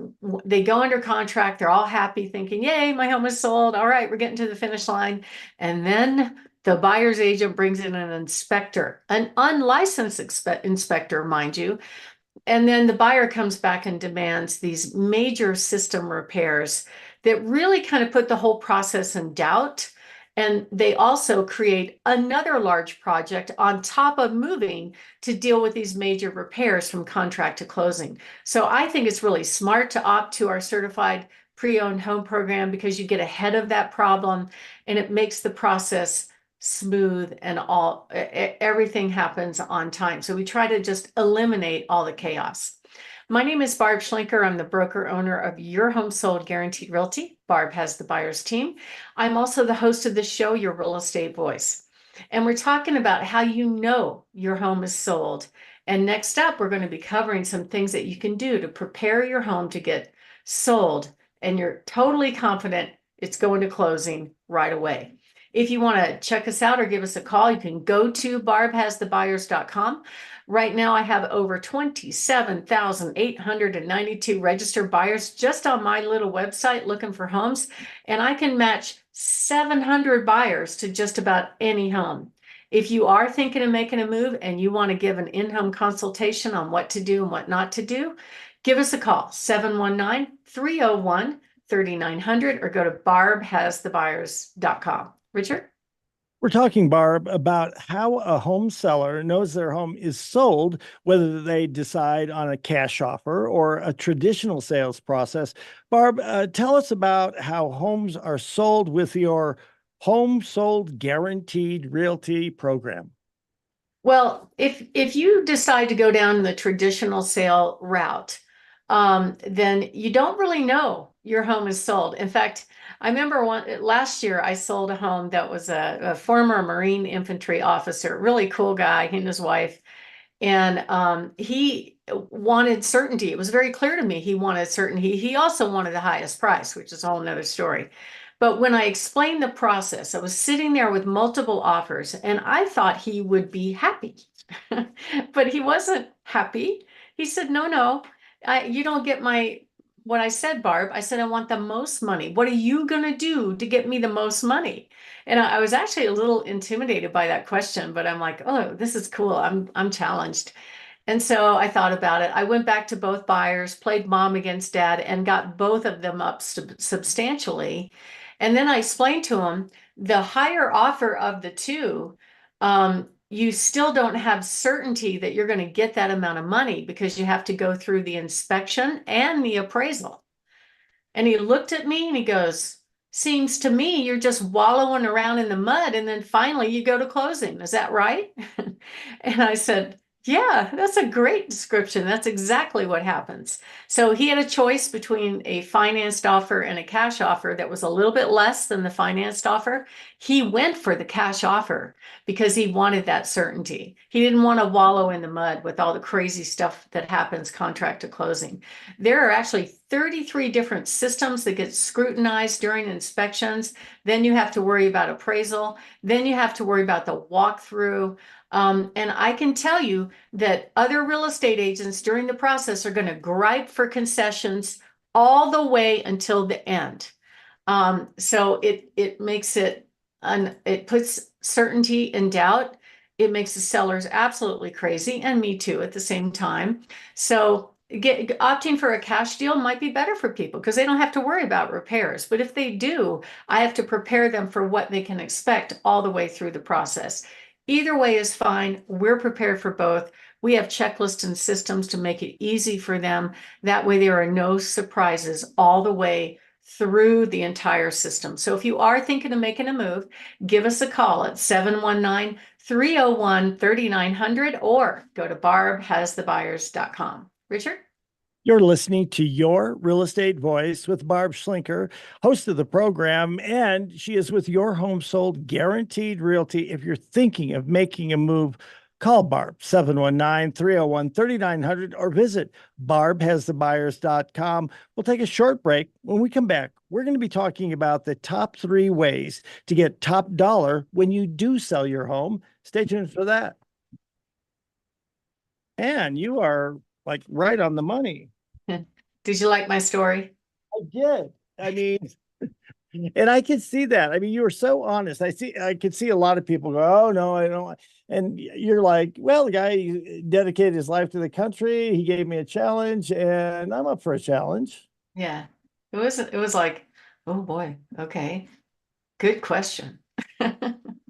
they go under contract, they're all happy thinking, yay, my home is sold. All right, we're getting to the finish line. And then the buyer's agent brings in an inspector, an unlicensed inspector, mind you. And then the buyer comes back and demands these major system repairs that really kind of put the whole process in doubt. And they also create another large project on top of moving to deal with these major repairs from contract to closing. So I think it's really smart to opt to our certified pre-owned home program, because you get ahead of that problem and it makes the process smooth and everything happens on time. So we try to just eliminate all the chaos. My name is Barb Schlinker. I'm the broker owner of Your Home Sold Guaranteed Realty. Barb has the buyer's team. I'm also the host of the show, Your Real Estate Voice. And we're talking about how you know your home is sold. And next up, we're going to be covering some things that you can do to prepare your home to get sold. And you're totally confident it's going to closing right away. If you want to check us out or give us a call, you can go to barbhasthebuyers.com. Right now, I have over 27,892 registered buyers just on my little website looking for homes, and I can match 700 buyers to just about any home. If you are thinking of making a move and you want to give an in-home consultation on what to do and what not to do, give us a call, 719-301-3900, or go to barbhasthebuyers.com. Richard? We're talking, Barb, about how a home seller knows their home is sold, whether they decide on a cash offer or a traditional sales process. Barb, tell us about how homes are sold with your home sold guaranteed realty program. Well, if you decide to go down the traditional sale route, then you don't really know your home is sold. In fact, I remember last year I sold a home that was a former Marine infantry officer, really cool guy, he and his wife, and he wanted certainty. It was very clear to me he wanted certainty. He also wanted the highest price, which is a whole nother story. But when I explained the process, I was sitting there with multiple offers, and I thought he would be happy. But he wasn't happy. He said, "No, no, you don't get my what I said, Barb. I said, I want the most money. What are you going to do to get me the most money?" And I was actually a little intimidated by that question, but I'm like, "Oh, this is cool. I'm challenged." And so I thought about it. I went back to both buyers, played mom against dad, and got both of them up substantially. And then I explained to them the higher offer of the two, you still don't have certainty that you're going to get that amount of money because you have to go through the inspection and the appraisal. And he looked at me and he goes, "Seems to me you're just wallowing around in the mud and then finally you go to closing. Is that right?" And I said, "Yeah, that's a great description. That's exactly what happens." So he had a choice between a financed offer and a cash offer that was a little bit less than the financed offer. He went for the cash offer because he wanted that certainty. He didn't want to wallow in the mud with all the crazy stuff that happens contract to closing. There are actually 33 different systems that get scrutinized during inspections. Then you have to worry about appraisal. Then you have to worry about the walkthrough. And I can tell you that other real estate agents during the process are going to gripe for concessions all the way until the end. So it makes it puts certainty in doubt. It makes the sellers absolutely crazy, and me too at the same time. So opting for a cash deal might be better for people because they don't have to worry about repairs. But if they do, I have to prepare them for what they can expect all the way through the process. Either way is fine. We're prepared for both. We have checklists and systems to make it easy for them. That way, there are no surprises all the way through the entire system. So if you are thinking of making a move, give us a call at 719-301-3900 or go to barbhasthebuyers.com. Richard? You're listening to Your Real Estate Voice with Barb Schlinker, host of the program, and she is with Your Home Sold Guaranteed Realty. If you're thinking of making a move, call Barb 719-301-3900 or visit barbhasthebuyers.com. We'll take a short break. When we come back, we're going to be talking about the top 3 ways to get top dollar when you do sell your home. Stay tuned for that. And you are like right on the money. Did you like my story? I did. I mean, and I could see that. I mean, you were so honest. I could see a lot of people go, "Oh no, I don't." And you're like, "Well, the guy dedicated his life to the country. He gave me a challenge, and I'm up for a challenge." Yeah. It was like, oh boy, okay. Good question.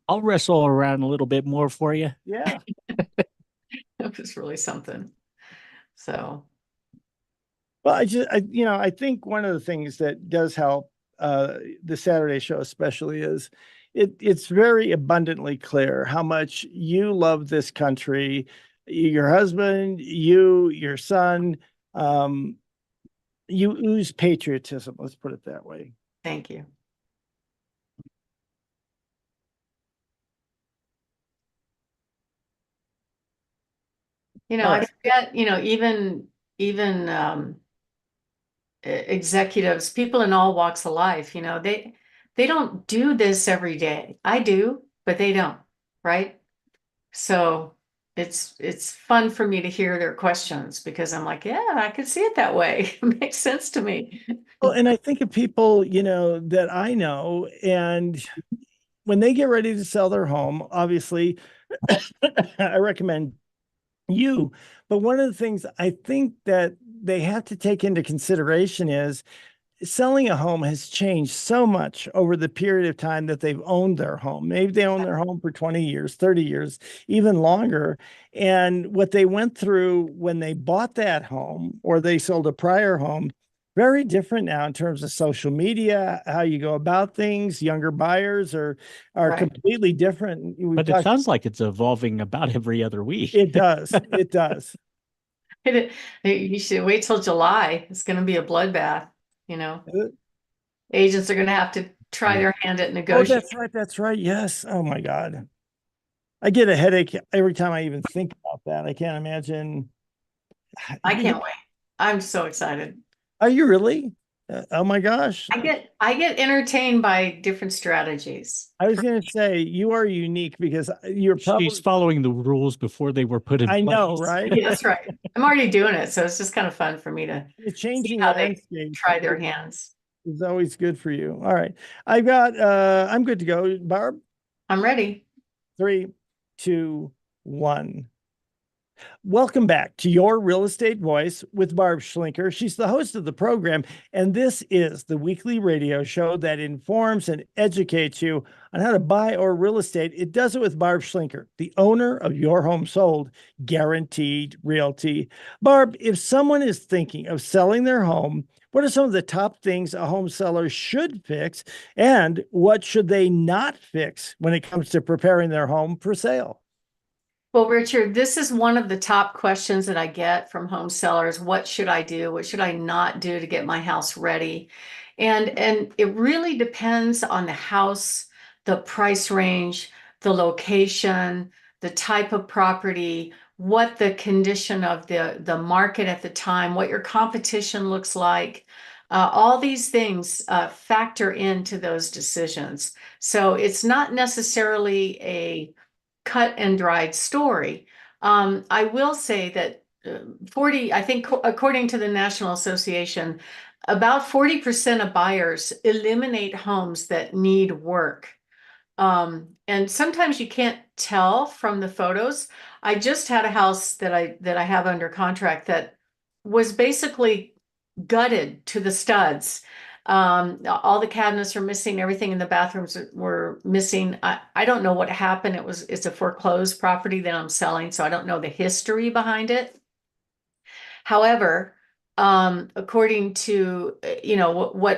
I'll wrestle around a little bit more for you. Yeah. It was really something. So, Well, I think one of the things that does help the Saturday show especially is it's very abundantly clear how much you love this country, your husband, your son, um, you ooze patriotism. Let's put it that way. thank you. All I right. forget, even executives, people in all walks of life, they don't do this every day. I do, but they don't, right? So it's fun for me to hear their questions because I'm like, yeah, I could see it that way. It makes sense to me. Well, and I think of people, that I know, and when they get ready to sell their home, obviously, I recommend you. But one of the things I think that they have to take into consideration is selling a home has changed so much over the period of time that they've owned their home. Maybe they own their home for 20 years, 30 years, even longer. And what they went through when they bought that home or they sold a prior home, very different now in terms of social media, how you go about things. Younger buyers are Right. completely different. We've But it talked, sounds like it's evolving about every other week. it does. It does. You should wait till July. It's going to be a bloodbath, you know. Uh, Agents are going to have to try their hand at Oh, negotiating. that's right. That's right. Yes. Oh my God. I get a headache every time I even think about that. I can't imagine. I can't wait. I'm so excited. Are you really? Oh my gosh. I get entertained by different strategies. I was going to say you are unique because you're She's probably, following the rules before they were put in I know, place. right? Yeah, that's right. I'm already doing it, so it's just kind of fun for me to The see changing how they landscape try their hands. is always good for you. All right. I'm good to go. Barb, I'm ready. 3, 2, 1. Welcome back to Your Real Estate Voice with Barb Schlinker. She's the host of the program, and this is the weekly radio show that informs and educates you on how to buy or real estate. It does it with Barb Schlinker, the owner of Your Home Sold, Guaranteed Realty. Barb, if someone is thinking of selling their home, what are some of the top things a home seller should fix, and what should they not fix when it comes to preparing their home for sale? Well, Richard, this is one of the top questions that I get from home sellers. What should I do? What should I not do to get my house ready? And it really depends on the house, the price range, the location, the type of property, what the condition of the market at the time, what your competition looks like. All these things factor into those decisions. So it's not necessarily a cut and dried story. I will say that 40, I think, according to the National Association, about 40% of buyers eliminate homes that need work. And sometimes you can't tell from the photos. I just had a house that I have under contract that was basically gutted to the studs. All the cabinets are missing, everything in the bathrooms were missing. I don't know what happened. It's a foreclosed property that I'm selling, so I don't know the history behind it. However, according to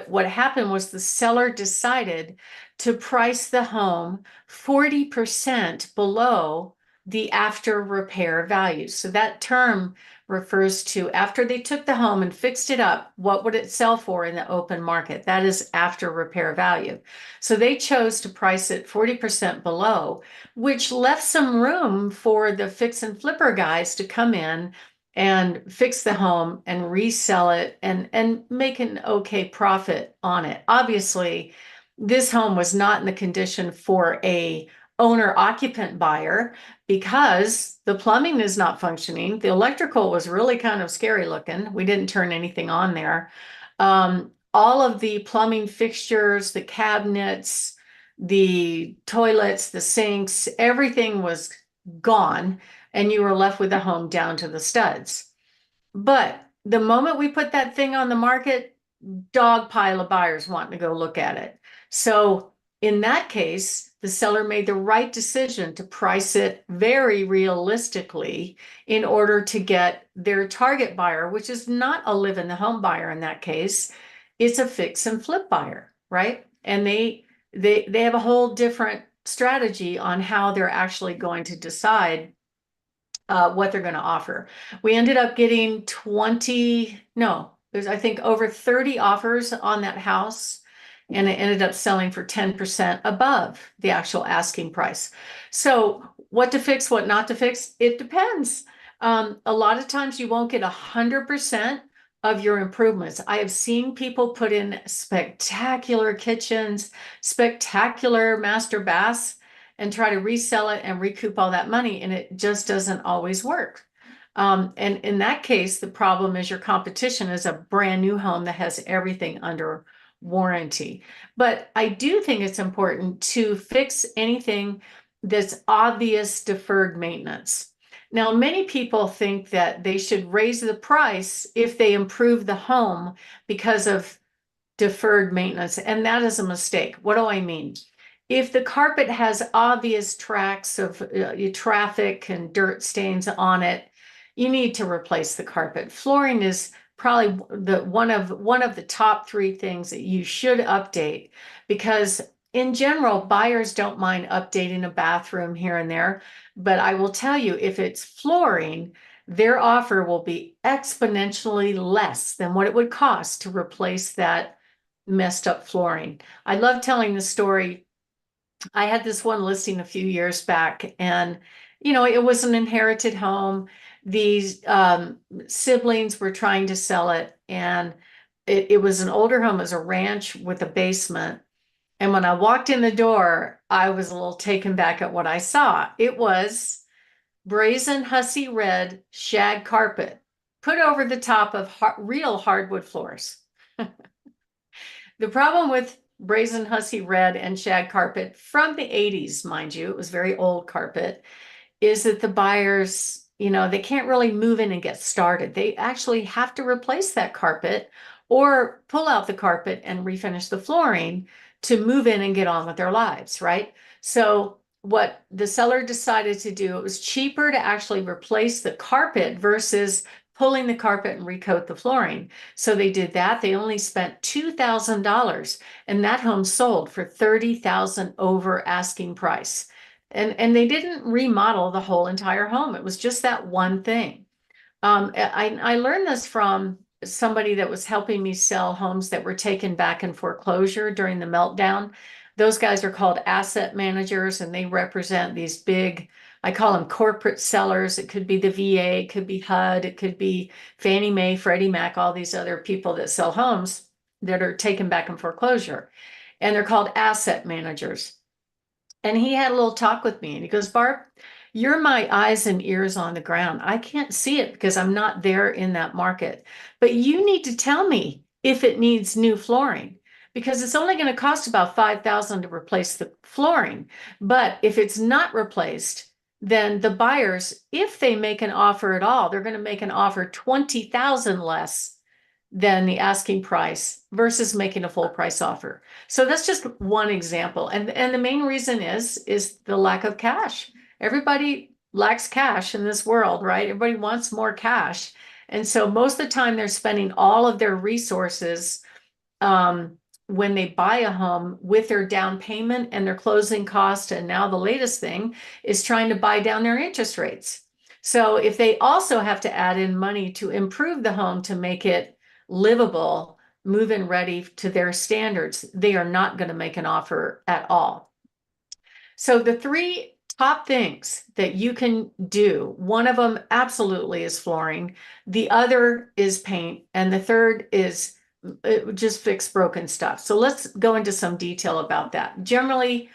what happened was the seller decided to price the home 40% below the after repair value. So that term refers to after they took the home and fixed it up, what would it sell for in the open market? That is after repair value. So they chose to price it 40% below, which left some room for the fix and flipper guys to come in and fix the home and resell it and make an okay profit on it. Obviously, this home was not in the condition for a owner occupant buyer because the plumbing is not functioning. The electrical was really kind of scary looking. We didn't turn anything on there. All of the plumbing fixtures, the cabinets, the toilets, the sinks, everything was gone, and you were left with the home down to the studs. But the moment we put that thing on the market, dog pile of buyers wanting to go look at it. So in that case, the seller made the right decision to price it very realistically in order to get their target buyer, which is not a live in the home buyer in that case. It's a fix and flip buyer, right? And they have a whole different strategy on how they're actually going to decide what they're going to offer. We ended up getting 20, no, there's I think over 30 offers on that house, and it ended up selling for 10% above the actual asking price. So what to fix, what not to fix, it depends. A lot of times you won't get 100% of your improvements. I have seen people put in spectacular kitchens, spectacular master baths, and try to resell it and recoup all that money, and it just doesn't always work. And in that case, the problem is your competition is a brand new home that has everything under warranty. But I do think it's important to fix anything that's obvious deferred maintenance. Now, many people think that they should raise the price if they improve the home because of deferred maintenance, and that is a mistake. What do I mean? If the carpet has obvious tracks of traffic and dirt stains on it, you need to replace the carpet. Flooring is probably one of the top three things that you should update, because in general, buyers don't mind updating a bathroom here and there. But I will tell you, if it's flooring, their offer will be exponentially less than what it would cost to replace that messed up flooring. I love telling the story. I had this one listing a few years back, and it was an inherited home. These siblings were trying to sell it, and it was an older home. It was a ranch with a basement. And when I walked in the door, I was a little taken back at what I saw. It was brazen hussy red shag carpet put over the top of real hardwood floors. The problem with brazen hussy red and shag carpet from the 80s, mind you, it was very old carpet, is that the buyers, they can't really move in and get started. They actually have to replace that carpet or pull out the carpet and refinish the flooring to move in and get on with their lives, right? So what the seller decided to do, it was cheaper to actually replace the carpet versus pulling the carpet and recoat the flooring. So they did that. They only spent $2,000, and that home sold for $30,000 over asking price. And they didn't remodel the whole entire home. It was just that one thing. I learned this from somebody that was helping me sell homes that were taken back in foreclosure during the meltdown. Those guys are called asset managers, and they represent these big, I call them corporate sellers. It could be the VA, it could be HUD, it could be Fannie Mae, Freddie Mac, all these other people that sell homes that are taken back in foreclosure. And they're called asset managers. And he had a little talk with me, and he goes, Barb, you're my eyes and ears on the ground. I can't see it because I'm not there in that market. But you need to tell me if it needs new flooring, because it's only going to cost about $5,000 to replace the flooring. But if it's not replaced, then the buyers, if they make an offer at all, they're going to make an offer $20,000 less than the asking price versus making a full price offer. So that's just one example. And the main reason is the lack of cash. Everybody lacks cash in this world, right? Everybody wants more cash. And so most of the time they're spending all of their resources when they buy a home with their down payment and their closing cost. And now the latest thing is trying to buy down their interest rates. So if they also have to add in money to improve the home to make it livable, move-in ready to their standards, they are not going to make an offer at all. So the three top things that you can do, one of them absolutely is flooring, the other is paint, and the third is just fix broken stuff. So let's go into some detail about that. Generally,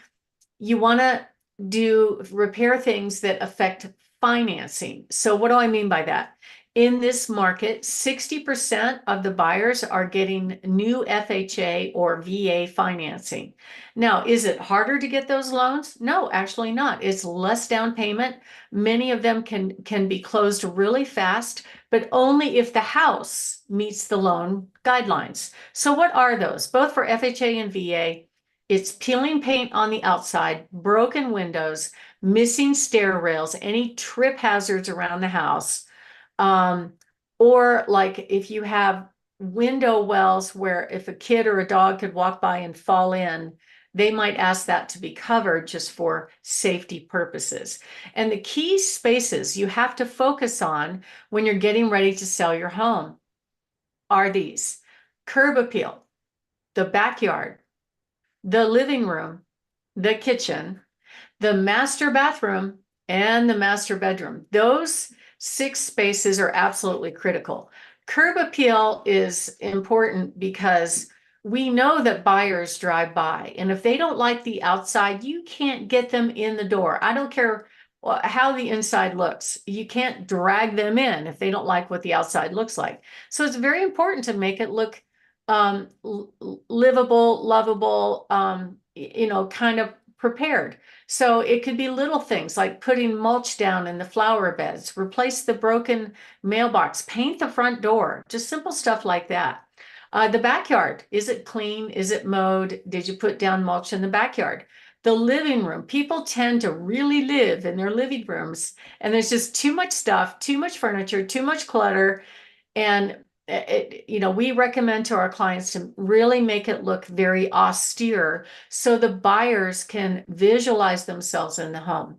you want to repair things that affect financing. So what do I mean by that? In this market, 60% of the buyers are getting new FHA or VA financing. Now, is it harder to get those loans? No, actually not. It's less down payment. Many of them can be closed really fast, but only if the house meets the loan guidelines. So what are those? Both for FHA and VA, it's peeling paint on the outside, broken windows, missing stair rails, any trip hazards around the house. Or like if you have window wells where if a kid or a dog could walk by and fall in, they might ask that to be covered just for safety purposes. And the key spaces you have to focus on when you're getting ready to sell your home are these: curb appeal, the backyard, the living room, the kitchen, the master bathroom, and the master bedroom. Those 6 spaces are absolutely critical. Curb appeal is important because we know that buyers drive by, and if they don't like the outside, you can't get them in the door. I don't care how the inside looks. You can't drag them in if they don't like what the outside looks like. So it's very important to make it look livable, lovable, kind of prepared. So it could be little things like putting mulch down in the flower beds, replace the broken mailbox, paint the front door, just simple stuff like that. The backyard, is it clean? Is it mowed? Did you put down mulch in the backyard? The living room, people tend to really live in their living rooms, and there's just too much stuff, too much furniture, too much clutter. And we recommend to our clients to really make it look very austere so the buyers can visualize themselves in the home.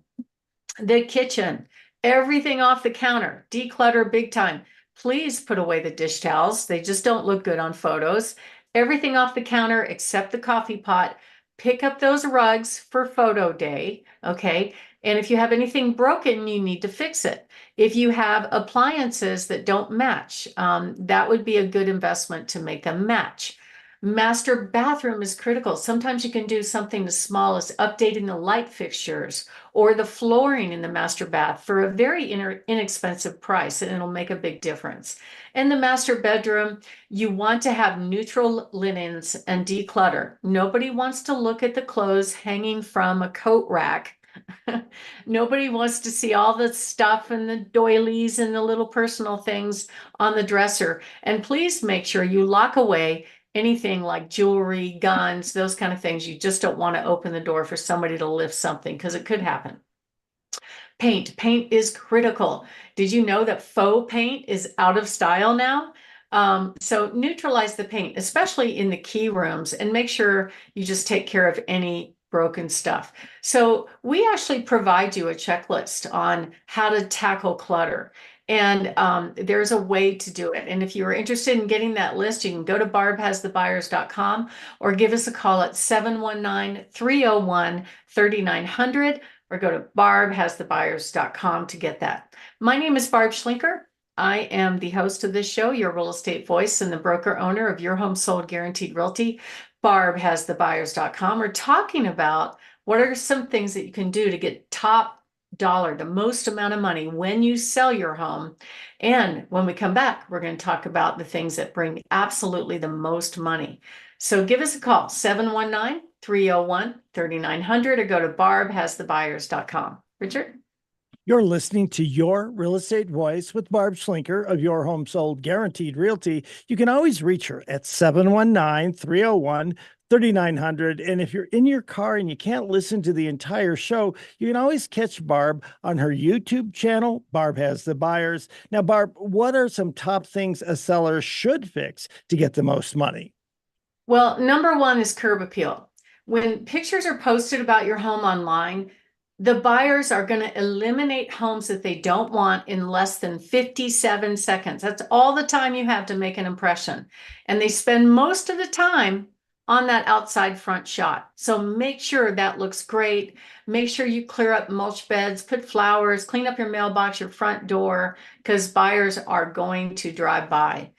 The kitchen, everything off the counter, declutter big time. Please put away the dish towels. They just don't look good on photos. Everything off the counter except the coffee pot. Pick up those rugs for photo day, okay? And if you have anything broken, you need to fix it. If you have appliances that don't match, that would be a good investment to make them match. Master bathroom is critical. Sometimes you can do something as small as updating the light fixtures or the flooring in the master bath for a very inexpensive price, and it'll make a big difference. In the master bedroom, you want to have neutral linens and declutter. Nobody wants to look at the clothes hanging from a coat rack. Nobody wants to see all the stuff and the doilies and the little personal things on the dresser. And please make sure you lock away anything like jewelry, guns, those kind of things. You just don't want to open the door for somebody to lift something because it could happen. Paint is critical. Did you know that faux paint is out of style now? So neutralize the paint, especially in the key rooms, and make sure you just take care of any broken stuff. So we actually provide you a checklist on how to tackle clutter. And there's a way to do it. And if you're interested in getting that list, you can go to barbhasthebuyers.com or give us a call at 719-301-3900 or go to barbhasthebuyers.com to get that. My name is Barb Schlinker. I am the host of this show, your real estate voice, and the broker owner of Your Home Sold Guaranteed Realty. Barbhasthebuyers.com. We're talking about what are some things that you can do to get top dollar, the most amount of money when you sell your home. And when we come back, we're going to talk about the things that bring absolutely the most money. So give us a call, 719-301-3900, or go to barbhasthebuyers.com. Richard? You're listening to Your Real Estate Voice with Barb Schlinker of Your Home Sold Guaranteed Realty. You can always reach her at 719-301-3900. And if you're in your car and you can't listen to the entire show, you can always catch Barb on her YouTube channel, Barb Has the Buyers. Now, Barb, what are some top things a seller should fix to get the most money? Well, number one is curb appeal. When pictures are posted about your home online, the buyers are going to eliminate homes that they don't want in less than 57 seconds. That's all the time you have to make an impression. And they spend most of the time on that outside front shot. So make sure that looks great. Make sure you clear up mulch beds, put flowers, clean up your mailbox, your front door, because buyers are going to drive by.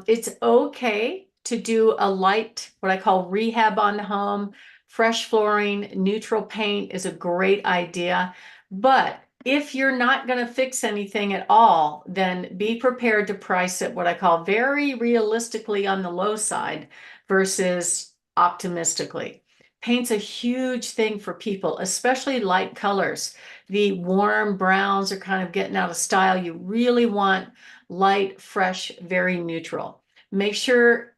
It's okay to do a light, what I call rehab on the home. Fresh flooring, neutral paint is a great idea. But if you're not going to fix anything at all, then be prepared to price it what I call very realistically on the low side versus optimistically. Paint's a huge thing for people, especially light colors. The warm browns are kind of getting out of style. You really want light, fresh, very neutral. Make sure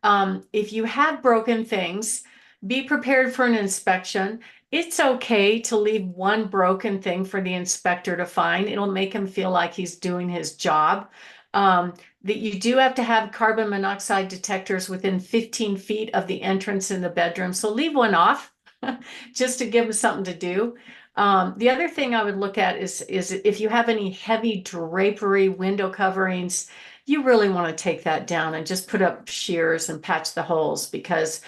if you have broken things, be prepared for an inspection. It's okay to leave one broken thing for the inspector to find. It'll make him feel like he's doing his job. That you do have to have carbon monoxide detectors within 15 feet of the entrance in the bedroom. So leave one off just to give him something to do. The other thing I would look at is if you have any heavy drapery window coverings, you really want to take that down and just put up shears and patch the holes, because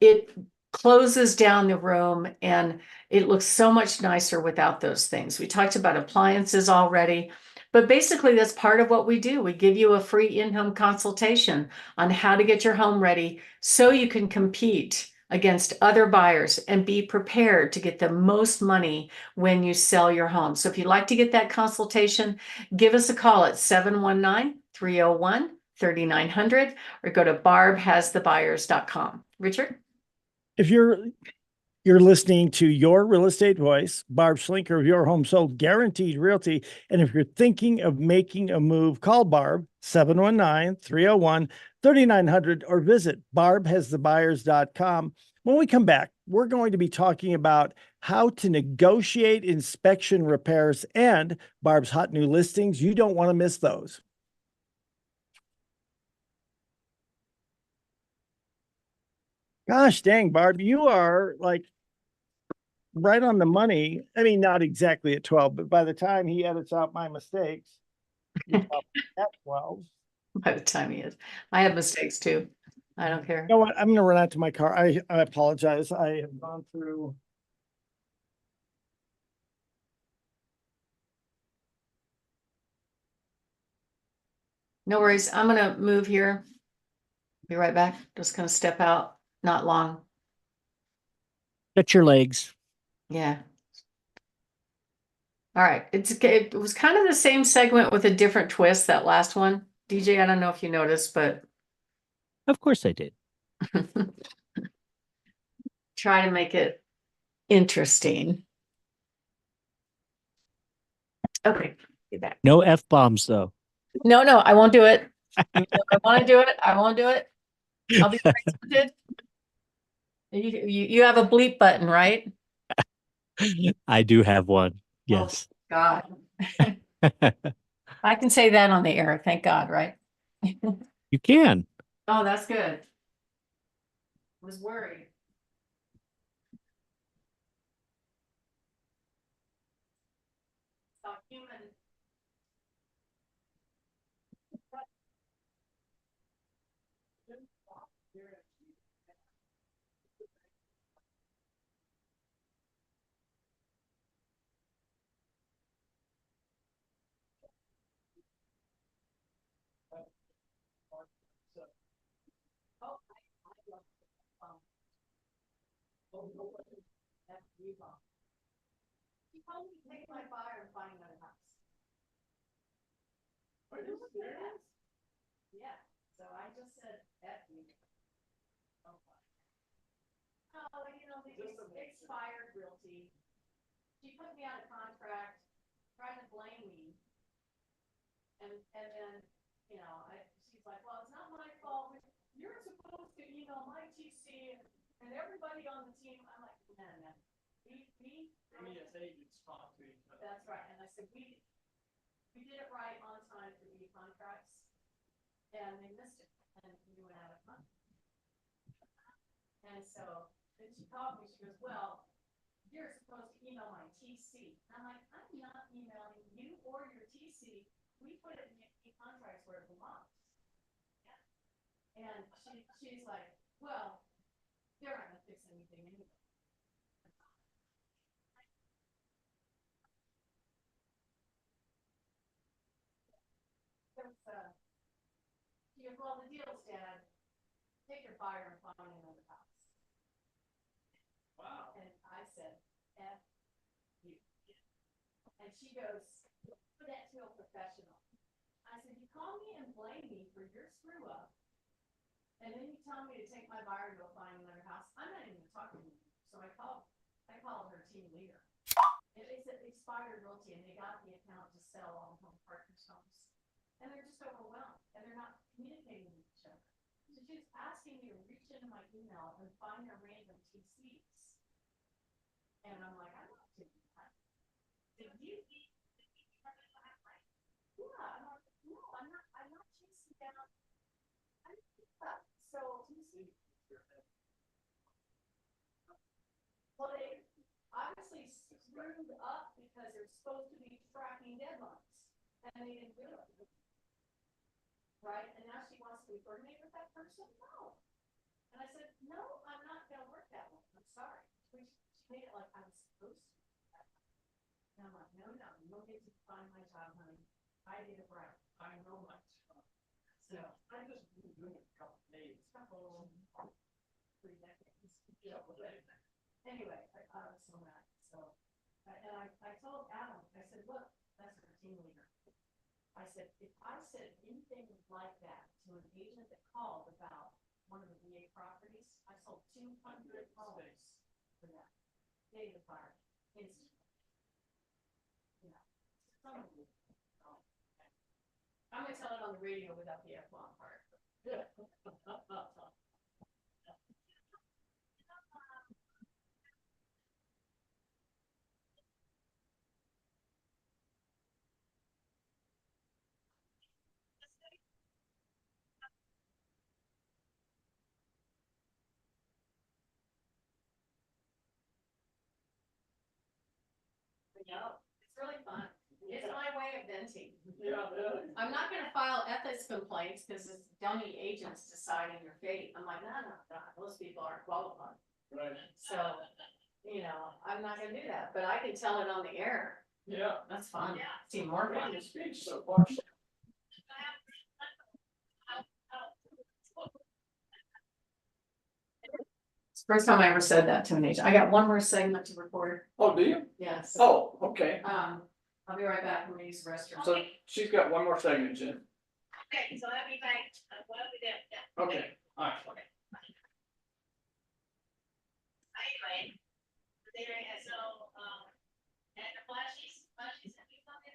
it closes down the room and it looks so much nicer without those things. We talked about appliances already, but basically that's part of what we do. We give you a free in-home consultation on how to get your home ready so you can compete against other buyers and be prepared to get the most money when you sell your home. So if you'd like to get that consultation, give us a call at 719-301-3900 or go to barbhasthebuyers.com. Richard? If you're listening to Your Real Estate Voice, Barb Schlinker of Your Home Sold Guaranteed Realty. And if you're thinking of making a move, call Barb, 719-301-3900. 3900 or visit barbhasthebuyers.com. When we come back, we're going to be talking about how to negotiate inspection repairs and Barb's hot new listings. You don't want to miss those. Gosh dang, Barb, you are like right on the money. I mean, not exactly at 12, but by the time he edits out my mistakes, you're probably at 12. By the time he is, I have mistakes too. I don't care. You know what? I'm going to run out to my car. I apologize. I have gone through. No worries. I'm gonna move here. Be right back. Just gonna step out. Not long. Stretch your legs. Yeah. All right. It was kind of the same segment with a different twist, that last one. DJ, I don't know if you noticed, but Of course I did. try to make it interesting. Okay, get back. No F-bombs though. No, I won't do it. I want to do it. I won't do it. I'll be tempted. You have a bleep button, right? I do have one. Yes. Oh, God. I can say that on the air. Thank God, right? You can. Oh, that's good. Was worried. Not human. She told me to take my fire and find another house. Are you serious? Yeah. So I just said, F you. Oh, you know, the expired realty. She put me on a contract, trying to blame me. And then, you know, she's like, well, it's not my fault. You're supposed to email my TC and everybody on the team. I'm like, man. We as agents talk to each other. That's right. And I said, we did it right on time for the contracts, and they missed it, and we went out of money. And so then she called me. She goes, well, you're supposed to email my TC. I'm like, I'm not emailing you or your TC. We put it in the contracts where it belongs. Yeah. And she's like, well, they're not gonna fix anything anyway. She goes, well, the deal's dead. Take your fire and find another house. Wow. And I said, F you. And she goes, that feel professional. I said, you call me and blame me for your screw up, and then you tell me to take my buyer to go find another house. I'm not even talking to you. So I called her team leader. It's an expired realty, and they got the account to sell all home partners' homes. And they're just overwhelmed, and they're not communicating with each other. So she's asking me to reach into my email and find their random TCs. And I'm like, I'm not doing that. Did you? Yeah, no, I'm not chasing down. So, well, they obviously screwed up because they're supposed to be tracking deadlines, and they didn't do it. Right? And now she wants to coordinate with that person? No. And I said, no, I'm not going to work that way. I'm sorry. She made it like I was supposed to. And I'm like, no, you don't get to find my job, honey. I did it right. I know my job. So I just been doing it a couple of days. 3 decades. Yeah. Anyway, I was so mad. So, and I told Adam, I said, look, that's our team leader. I said, if I said anything like that to an agent that called about one of the VA properties, I sold 200 homes for that. They were fired instantly. Yeah. I'm gonna tell it on the radio without the F-bomb part. No, it's really fun. It's my way of venting. Yeah, I'm not gonna file ethics complaints because it's dummy agents deciding your fate. I'm like, no, those people aren't qualified. Right. So, I'm not gonna do that, but I can tell it on the air. Yeah. That's fun. Yeah. See, more fun. Speech so far. It's the first time I ever said that to an agent. I got one more segment to record. Oh, do you? Yes. Oh, okay. I'll be right back. I'm gonna use the restroom. So she's got one more segment, Jen. Okay, so I'll be back. What we do? Yeah. Okay. All right. Okay. Anyway, and the flashies, have you come in?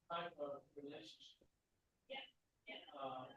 Type of relationship. Yeah. Oh.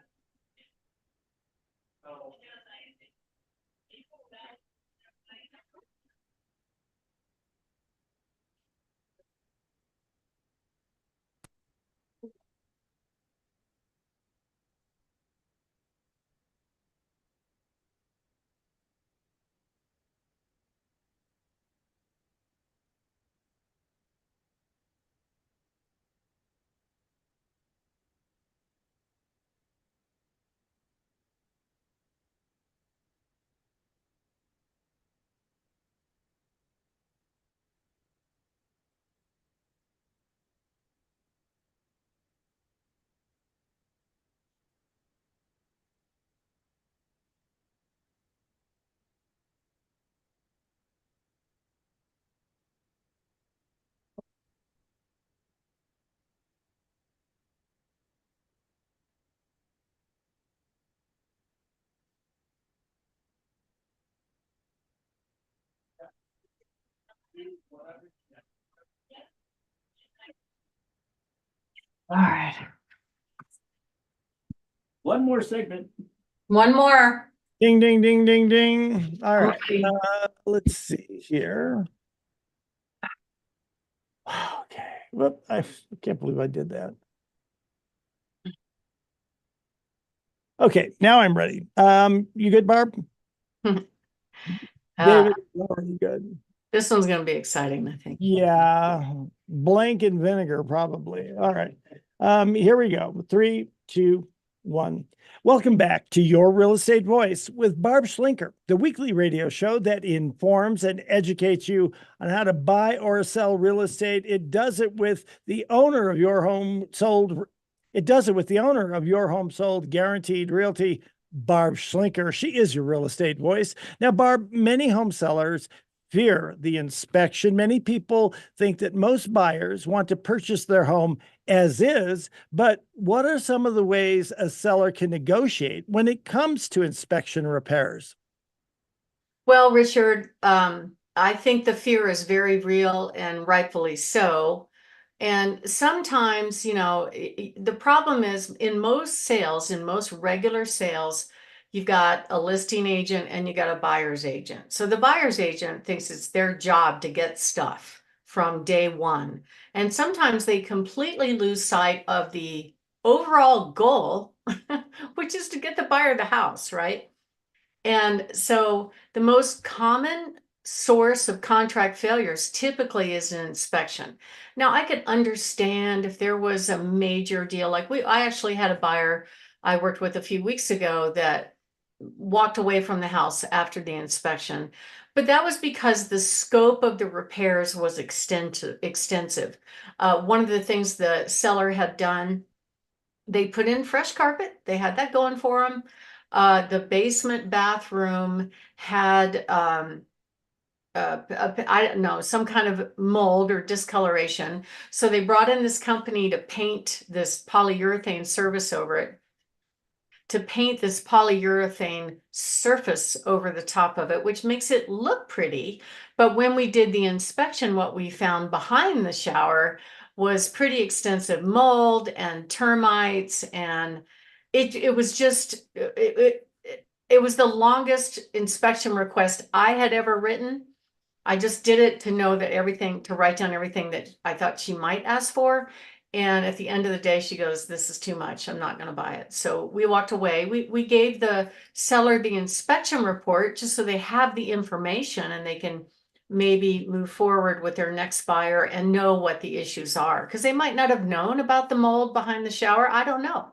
All right. One more segment. One more. Ding, ding, ding, ding, ding. All right. Okay. Let's see here. Okay. Whoop, I can't believe I did that. Okay, now I'm ready. You good, Barb? David, already good. This one's gonna be exciting, I think. Yeah, blank and vinegar, probably. All right. Here we go. 3, 2, 1. Welcome back to Your Real Estate Voice with Barb Schlinker, the weekly radio show that informs and educates you on how to buy or sell real estate. It does it with the owner of your home sold. It does it with the owner of your home sold, Guaranteed Realty, Barb Schlinker. She is your real estate voice. Now, Barb, many home sellers fear the inspection. Many people think that most buyers want to purchase their home as is, but what are some of the ways a seller can negotiate when it comes to inspection repairs? Well, Richard, I think the fear is very real and rightfully so. And sometimes, the problem is in most sales, in most regular sales, you've got a listing agent and you got a buyer's agent. So the buyer's agent thinks it's their job to get stuff from day one. And sometimes they completely lose sight of the overall goal, which is to get the buyer the house, right? And so the most common source of contract failures typically is an inspection. Now, I could understand if there was a major deal, like I actually had a buyer I worked with a few weeks ago that walked away from the house after the inspection. But that was because the scope of the repairs was extensive. One of the things the seller had done, they put in fresh carpet. They had that going for them. The basement bathroom had I don't know, some kind of mold or discoloration. So they brought in this company to paint this polyurethane surface over it, to paint this polyurethane surface over the top of it, which makes it look pretty. But when we did the inspection, what we found behind the shower was pretty extensive mold and termites, and it was just it was the longest inspection request I had ever written. I just did it to know that to write down everything that I thought she might ask for. And at the end of the day, she goes, "This is too much. I'm not going to buy it." So we walked away. We gave the seller the inspection report just so they have the information and they can maybe move forward with their next buyer and know what the issues are. Because they might not have known about the mold behind the shower. I don't know.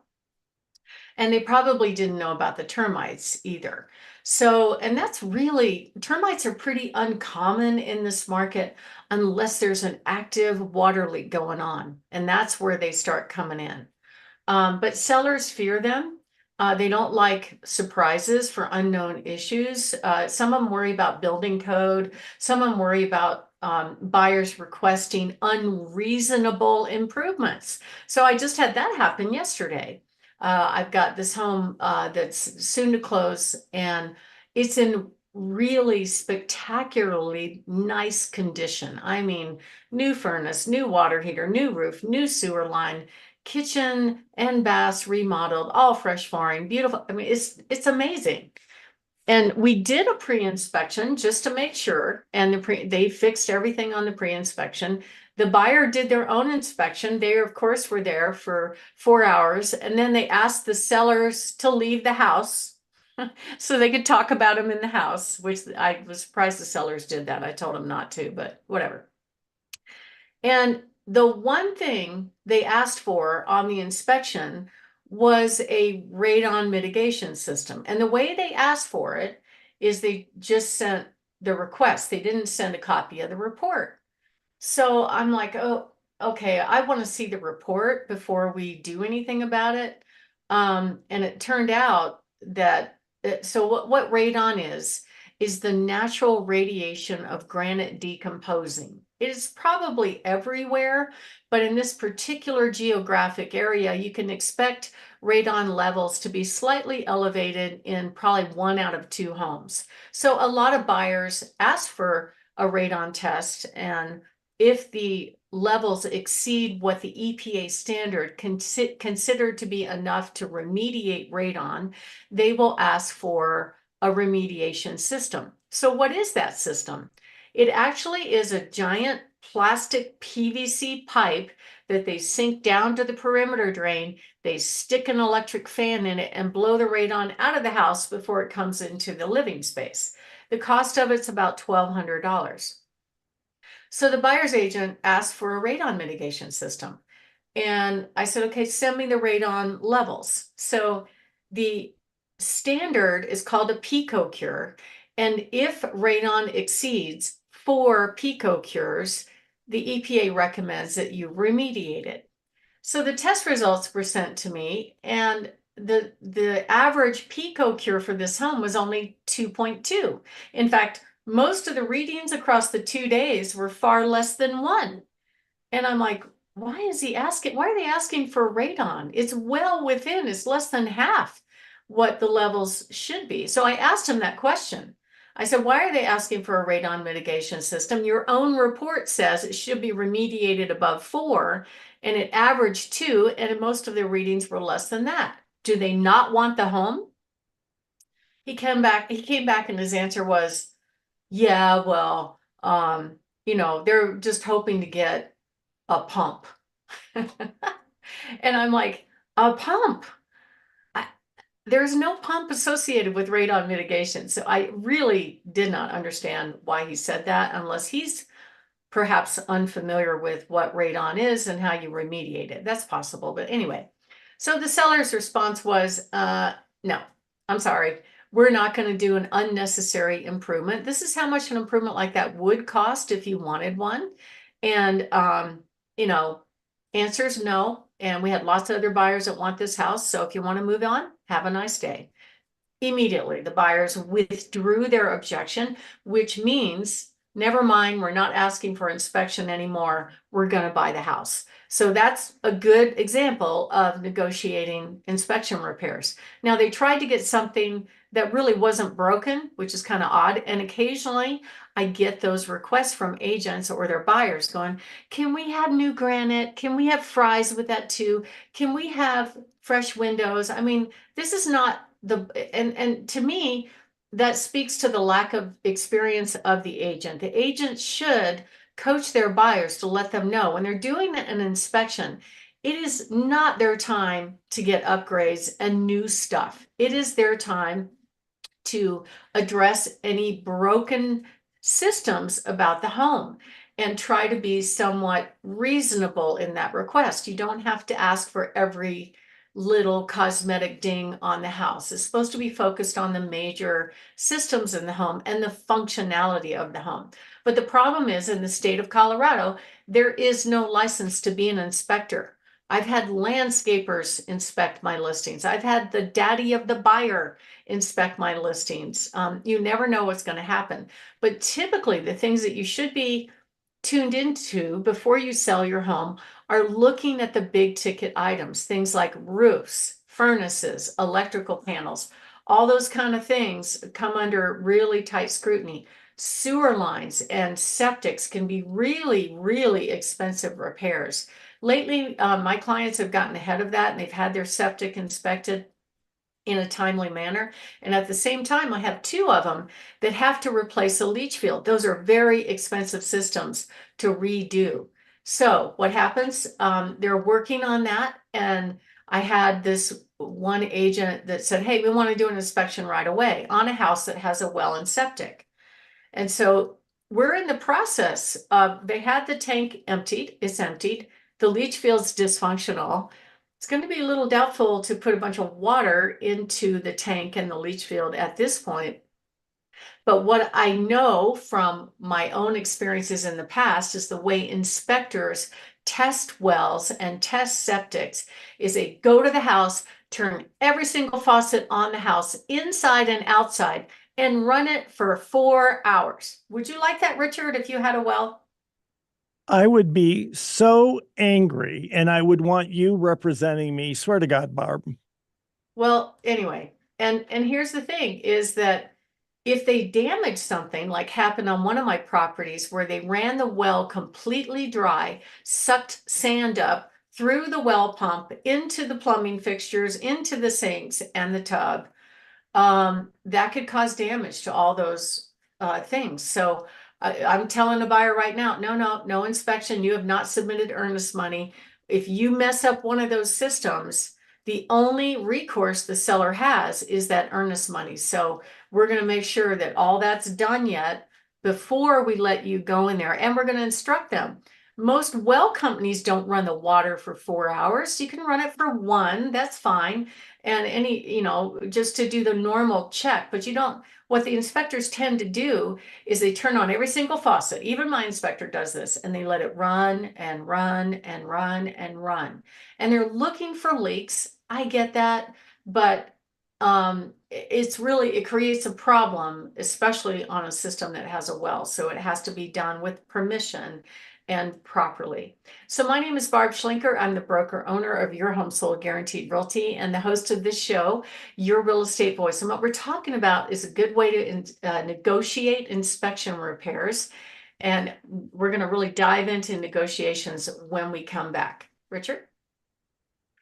And they probably didn't know about the termites either. So, and that's really, termites are pretty uncommon in this market unless there's an active water leak going on. And that's where they start coming in. But sellers fear them. They don't like surprises for unknown issues. Some of them worry about building code. Some of them worry about buyers requesting unreasonable improvements. So I just had that happen yesterday. I've got this home that's soon to close, and it's in really spectacularly nice condition. I mean, new furnace, new water heater, new roof, new sewer line, kitchen and baths remodeled, all fresh flooring, beautiful. I mean, it's amazing. And we did a pre-inspection just to make sure, and they fixed everything on the pre-inspection. The buyer did their own inspection. They, of course, were there for 4 hours, and then they asked the sellers to leave the house so they could talk about them in the house, which I was surprised the sellers did that. I told them not to, but whatever. And the one thing they asked for on the inspection was a radon mitigation system. And the way they asked for it is they just sent the request. They didn't send a copy of the report. So I'm like, oh, okay, I want to see the report before we do anything about it. And it turned out that, so what radon is the natural radiation of granite decomposing. It is probably everywhere, but in this particular geographic area, you can expect radon levels to be slightly elevated in probably 1 out of 2 homes. So a lot of buyers ask for a radon test, and if the levels exceed what the EPA standard considered to be enough to remediate radon, they will ask for a remediation system. So what is that system? It actually is a giant plastic PVC pipe that they sink down to the perimeter drain. They stick an electric fan in it and blow the radon out of the house before it comes into the living space. The cost of it's about $1,200. So the buyer's agent asked for a radon mitigation system. And I said, okay, send me the radon levels. So the standard is called a picocure. And if radon exceeds 4 picocures, the EPA recommends that you remediate it. So the test results were sent to me, and the average picocure for this home was only 2.2. In fact, most of the readings across the 2 days were far less than 1. And I'm like, why is he asking? Why are they asking for radon? It's well within, it's less than half what the levels should be. So I asked him that question. I said, why are they asking for a radon mitigation system? Your own report says it should be remediated above 4, and it averaged 2, and most of their readings were less than that. Do they not want the home? He came back and his answer was, yeah, well, they're just hoping to get a pump. And I'm like, a pump? There's no pump associated with radon mitigation. So I really did not understand why he said that, unless he's perhaps unfamiliar with what radon is and how you remediate it. That's possible. But anyway, so the seller's response was, no, I'm sorry. We're not going to do an unnecessary improvement. This is how much an improvement like that would cost if you wanted one. And, answer is no. And we had lots of other buyers that want this house. So if you want to move on, have a nice day. Immediately, the buyers withdrew their objection, which means, never mind, we're not asking for inspection anymore. We're going to buy the house. So that's a good example of negotiating inspection repairs. Now, they tried to get something that really wasn't broken, which is kind of odd. And occasionally I get those requests from agents or their buyers going, can we have new granite? Can we have fries with that too? Can we have fresh windows? I mean, this is not and to me, that speaks to the lack of experience of the agent. The agent should coach their buyers to let them know when they're doing an inspection, it is not their time to get upgrades and new stuff. It is their time to address any broken systems about the home and try to be somewhat reasonable in that request. You don't have to ask for every little cosmetic ding on the house. It's supposed to be focused on the major systems in the home and the functionality of the home. But the problem is, in the state of Colorado, there is no license to be an inspector. I've had landscapers inspect my listings. I've had the daddy of the buyer inspect my listings. You never know what's going to happen. But typically, the things that you should be tuned into before you sell your home are looking at the big ticket items, things like roofs, furnaces, electrical panels. All those kind of things come under really tight scrutiny. Sewer lines and septics can be really, really expensive repairs. Lately, my clients have gotten ahead of that and they've had their septic inspected in a timely manner. And at the same time, I have 2 of them that have to replace a leach field. Those are very expensive systems to redo. So what happens? They're working on that. And I had this one agent that said, hey, we want to do an inspection right away on a house that has a well and septic. And so we're in the process of, they had the tank emptied, it's emptied. The leach field's dysfunctional. It's going to be a little doubtful to put a bunch of water into the tank and the leach field at this point. But what I know from my own experiences in the past is the way inspectors test wells and test septics is they go to the house, turn every single faucet on the house, inside and outside, and run it for 4 hours. Would you like that, Richard, if you had a well? I would be so angry and I would want you representing me. Swear to God, Barb. Well, anyway, and here's the thing is that if they damage something like happened on one of my properties where they ran the well completely dry, sucked sand up through the well pump into the plumbing fixtures, into the sinks and the tub, that could cause damage to all those things. So I'm telling the buyer right now, no inspection. You have not submitted earnest money. If you mess up one of those systems, the only recourse the seller has is that earnest money. So we're going to make sure that all that's done yet before we let you go in there. And we're going to instruct them. Most well companies don't run the water for 4 hours. You can run it for 1, that's fine. And just to do the normal check, but you don't, what the inspectors tend to do is they turn on every single faucet. Even my inspector does this, and they let it run and run and run and run. And they're looking for leaks. I get that, but it creates a problem, especially on a system that has a well. So it has to be done with permission and properly. So my name is Barb Schlinker. I'm the broker owner of Your Home Sold Guaranteed Realty and the host of this show, Your Real Estate Voice. And what we're talking about is a good way to negotiate inspection repairs. And we're going to really dive into negotiations when we come back. Richard?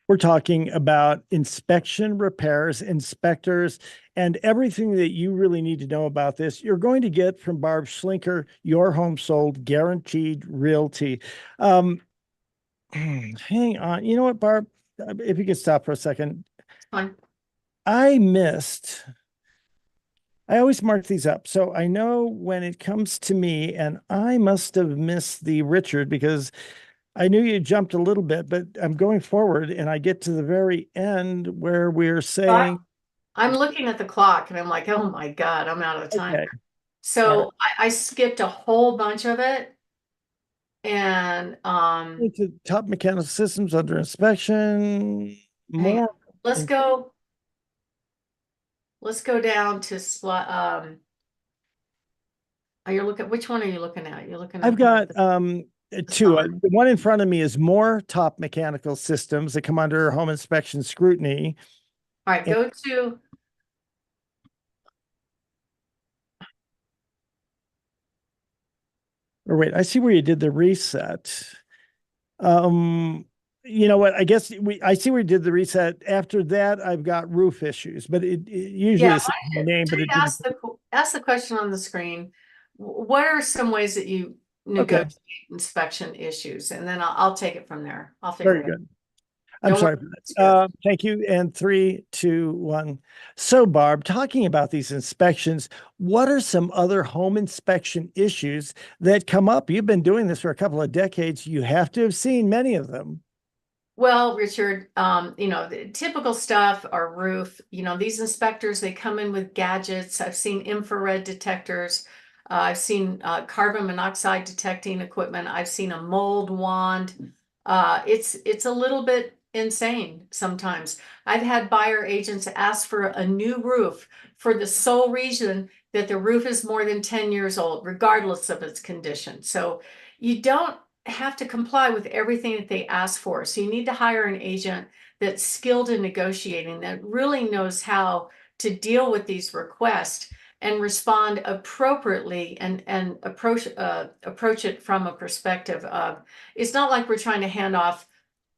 We're talking about inspection, repairs, inspectors, and everything that you really need to know about this. You're going to get from Barb Schlinker, Your Home Sold Guaranteed Realty. Hang on. You know what, Barb? If you could stop for a second. Fine. I always mark these up. So I know when it comes to me, and I must have missed the Richard because I knew you jumped a little bit, but I'm going forward and I get to the very end where we're saying, I'm looking at the clock and I'm like, oh my God, I'm out of time. okay, So I skipped a whole bunch of it. And to top mechanical systems under inspection, more. let's go down to you're looking, which one are you looking at? You're looking at I've got two. summary. The one in front of me is more top mechanical systems that come under home inspection scrutiny. All right, go to Or wait, I see where you did the reset. You know what? I guess I see where you did the reset. After that, I've got roof issues, but it usually is the name, but it didn't. ask the question on the screen. What are some ways that you negotiate inspection issues? And then I'll take it from there. I'll figure Very it out. good. I'm Don't sorry worry, for it's that. good. Thank you. And 3, 2, 1. So, Barb, talking about these inspections, what are some other home inspection issues that come up? You've been doing this for a couple of decades. You have to have seen many of them. Well, Richard, the typical stuff are roof. These inspectors, they come in with gadgets. I've seen infrared detectors. I've seen carbon monoxide detecting equipment. I've seen a mold wand. It's a little bit insane sometimes. I've had buyer agents ask for a new roof for the sole reason that the roof is more than 10 years old, regardless of its condition. So you don't have to comply with everything that they ask for. So you need to hire an agent that's skilled in negotiating, that really knows how to deal with these requests and respond appropriately and approach it from a perspective of, it's not like we're trying to hand off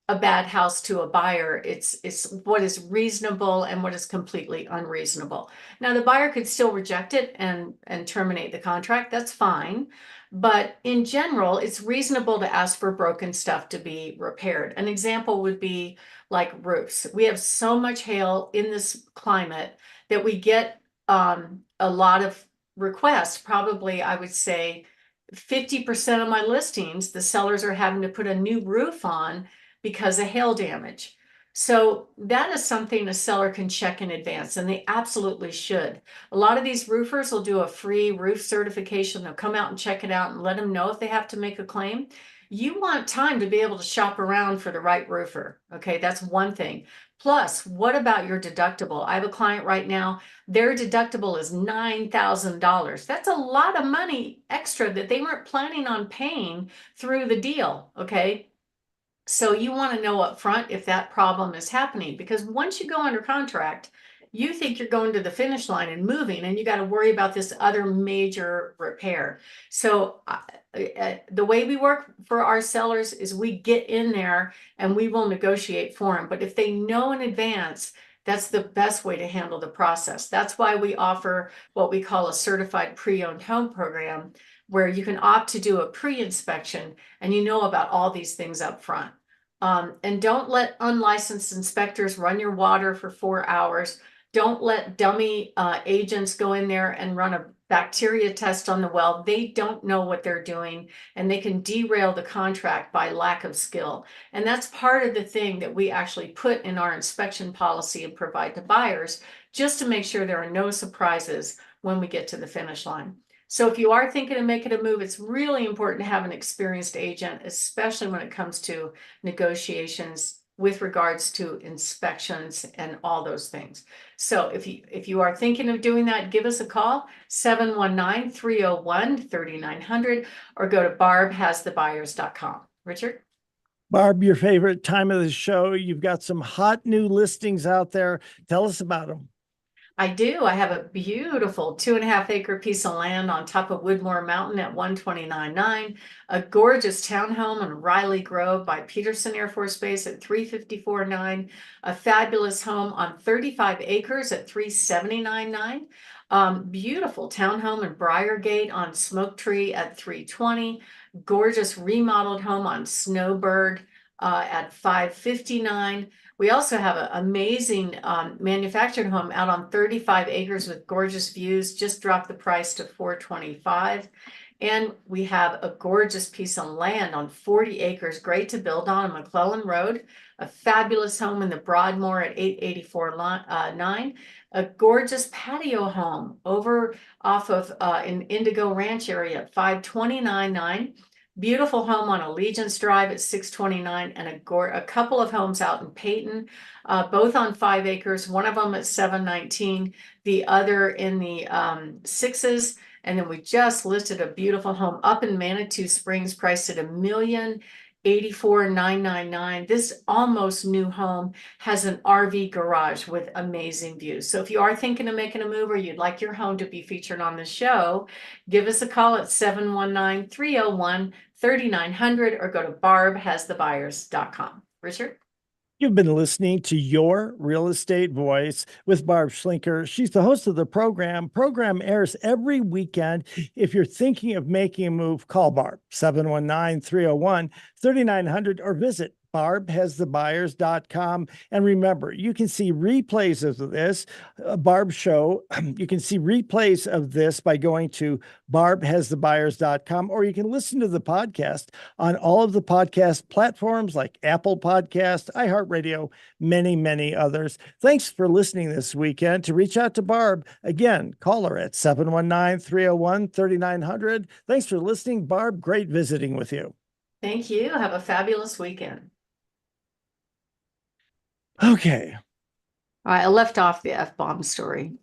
a bad house to a buyer. It's what is reasonable and what is completely unreasonable. Now the buyer could still reject it and terminate the contract. That's fine. But in general, it's reasonable to ask for broken stuff to be repaired. An example would be like roofs. We have so much hail in this climate that we get a lot of requests. Probably, I would say 50% of my listings, the sellers are having to put a new roof on because of hail damage. So that is something a seller can check in advance, and they absolutely should. A lot of these roofers will do a free roof certification. They'll come out and check it out and let them know if they have to make a claim. You want time to be able to shop around for the right roofer. Okay, that's one thing. Plus, what about your deductible? I have a client right now, their deductible is $9,000. That's a lot of money extra that they weren't planning on paying through the deal. Okay. So you want to know up front if that problem is happening, because once you go under contract, you think you're going to the finish line and moving, and you got to worry about this other major repair. So the way we work for our sellers is we get in there and we will negotiate for them. But if they know in advance, that's the best way to handle the process. That's why we offer what we call a certified pre-owned home program, where you can opt to do a pre-inspection and you know about all these things up front. And don't let unlicensed inspectors run your water for 4 hours. Don't let dummy agents go in there and run a bacteria test on the well. They don't know what they're doing, and they can derail the contract by lack of skill. And that's part of the thing that we actually put in our inspection policy and provide to buyers, just to make sure there are no surprises when we get to the finish line. So if you are thinking of making a move, it's really important to have an experienced agent, especially when it comes to negotiations with regards to inspections and all those things. So if you are thinking of doing that, give us a call, 719-301-3900, or go to barbhasthebuyers.com. Richard? Barb, your favorite time of the show. You've got some hot new listings out there. Tell us about them. I do. I have a beautiful 2.5-acre piece of land on top of Woodmore Mountain at 129.9, a gorgeous townhome in Riley Grove by Peterson Air Force Base at 354.9, a fabulous home on 35 acres at 379.9, beautiful townhome in Briargate on Smoke Tree at 320, gorgeous remodeled home on Snowbird at 559. We also have an amazing manufactured home out on 35 acres with gorgeous views, just dropped the price to $425. And we have a gorgeous piece of land on 40 acres, great to build on McClellan Road, a fabulous home in the Broadmoor at 884.9, a gorgeous patio home over off of in Indigo Ranch area at 529.9. Beautiful home on Allegiance Drive at 629, and a couple of homes out in Peyton, both on 5 acres, one of them at 719, the other in the sixes. And then we just listed a beautiful home up in Manitou Springs, priced at $1,084,999. This almost new home has an RV garage with amazing views. So if you are thinking of making a move or you'd like your home to be featured on the show, give us a call at 719-301-3900 or go to barbhasthebuyers.com. Richard? You've been listening to Your Real Estate Voice with Barb Schlinker. She's the host of the program. Program airs every weekend. If you're thinking of making a move, call Barb, 719-301-3900, or visit barbhasthebuyers.com. And remember, you can see replays of this Barb show. You can see replays of this by going to barbhasthebuyers.com, or you can listen to the podcast on all of the podcast platforms like Apple Podcast, iHeartRadio, many, many others. Thanks for listening this weekend. To reach out to Barb, again, call her at 719-301-3900. Thanks for listening, Barb. Great visiting with you. Thank you. Have a fabulous weekend. Okay. All right, I left off the F-bomb story.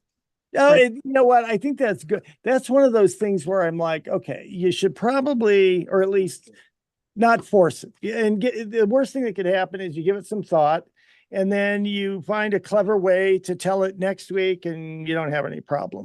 Oh, you know what? I think that's good. That's one of those things where I'm like, okay, you should probably, or at least not force it. And the worst thing that could happen is you give it some thought, and then you find a clever way to tell it next week, and you don't have any problems.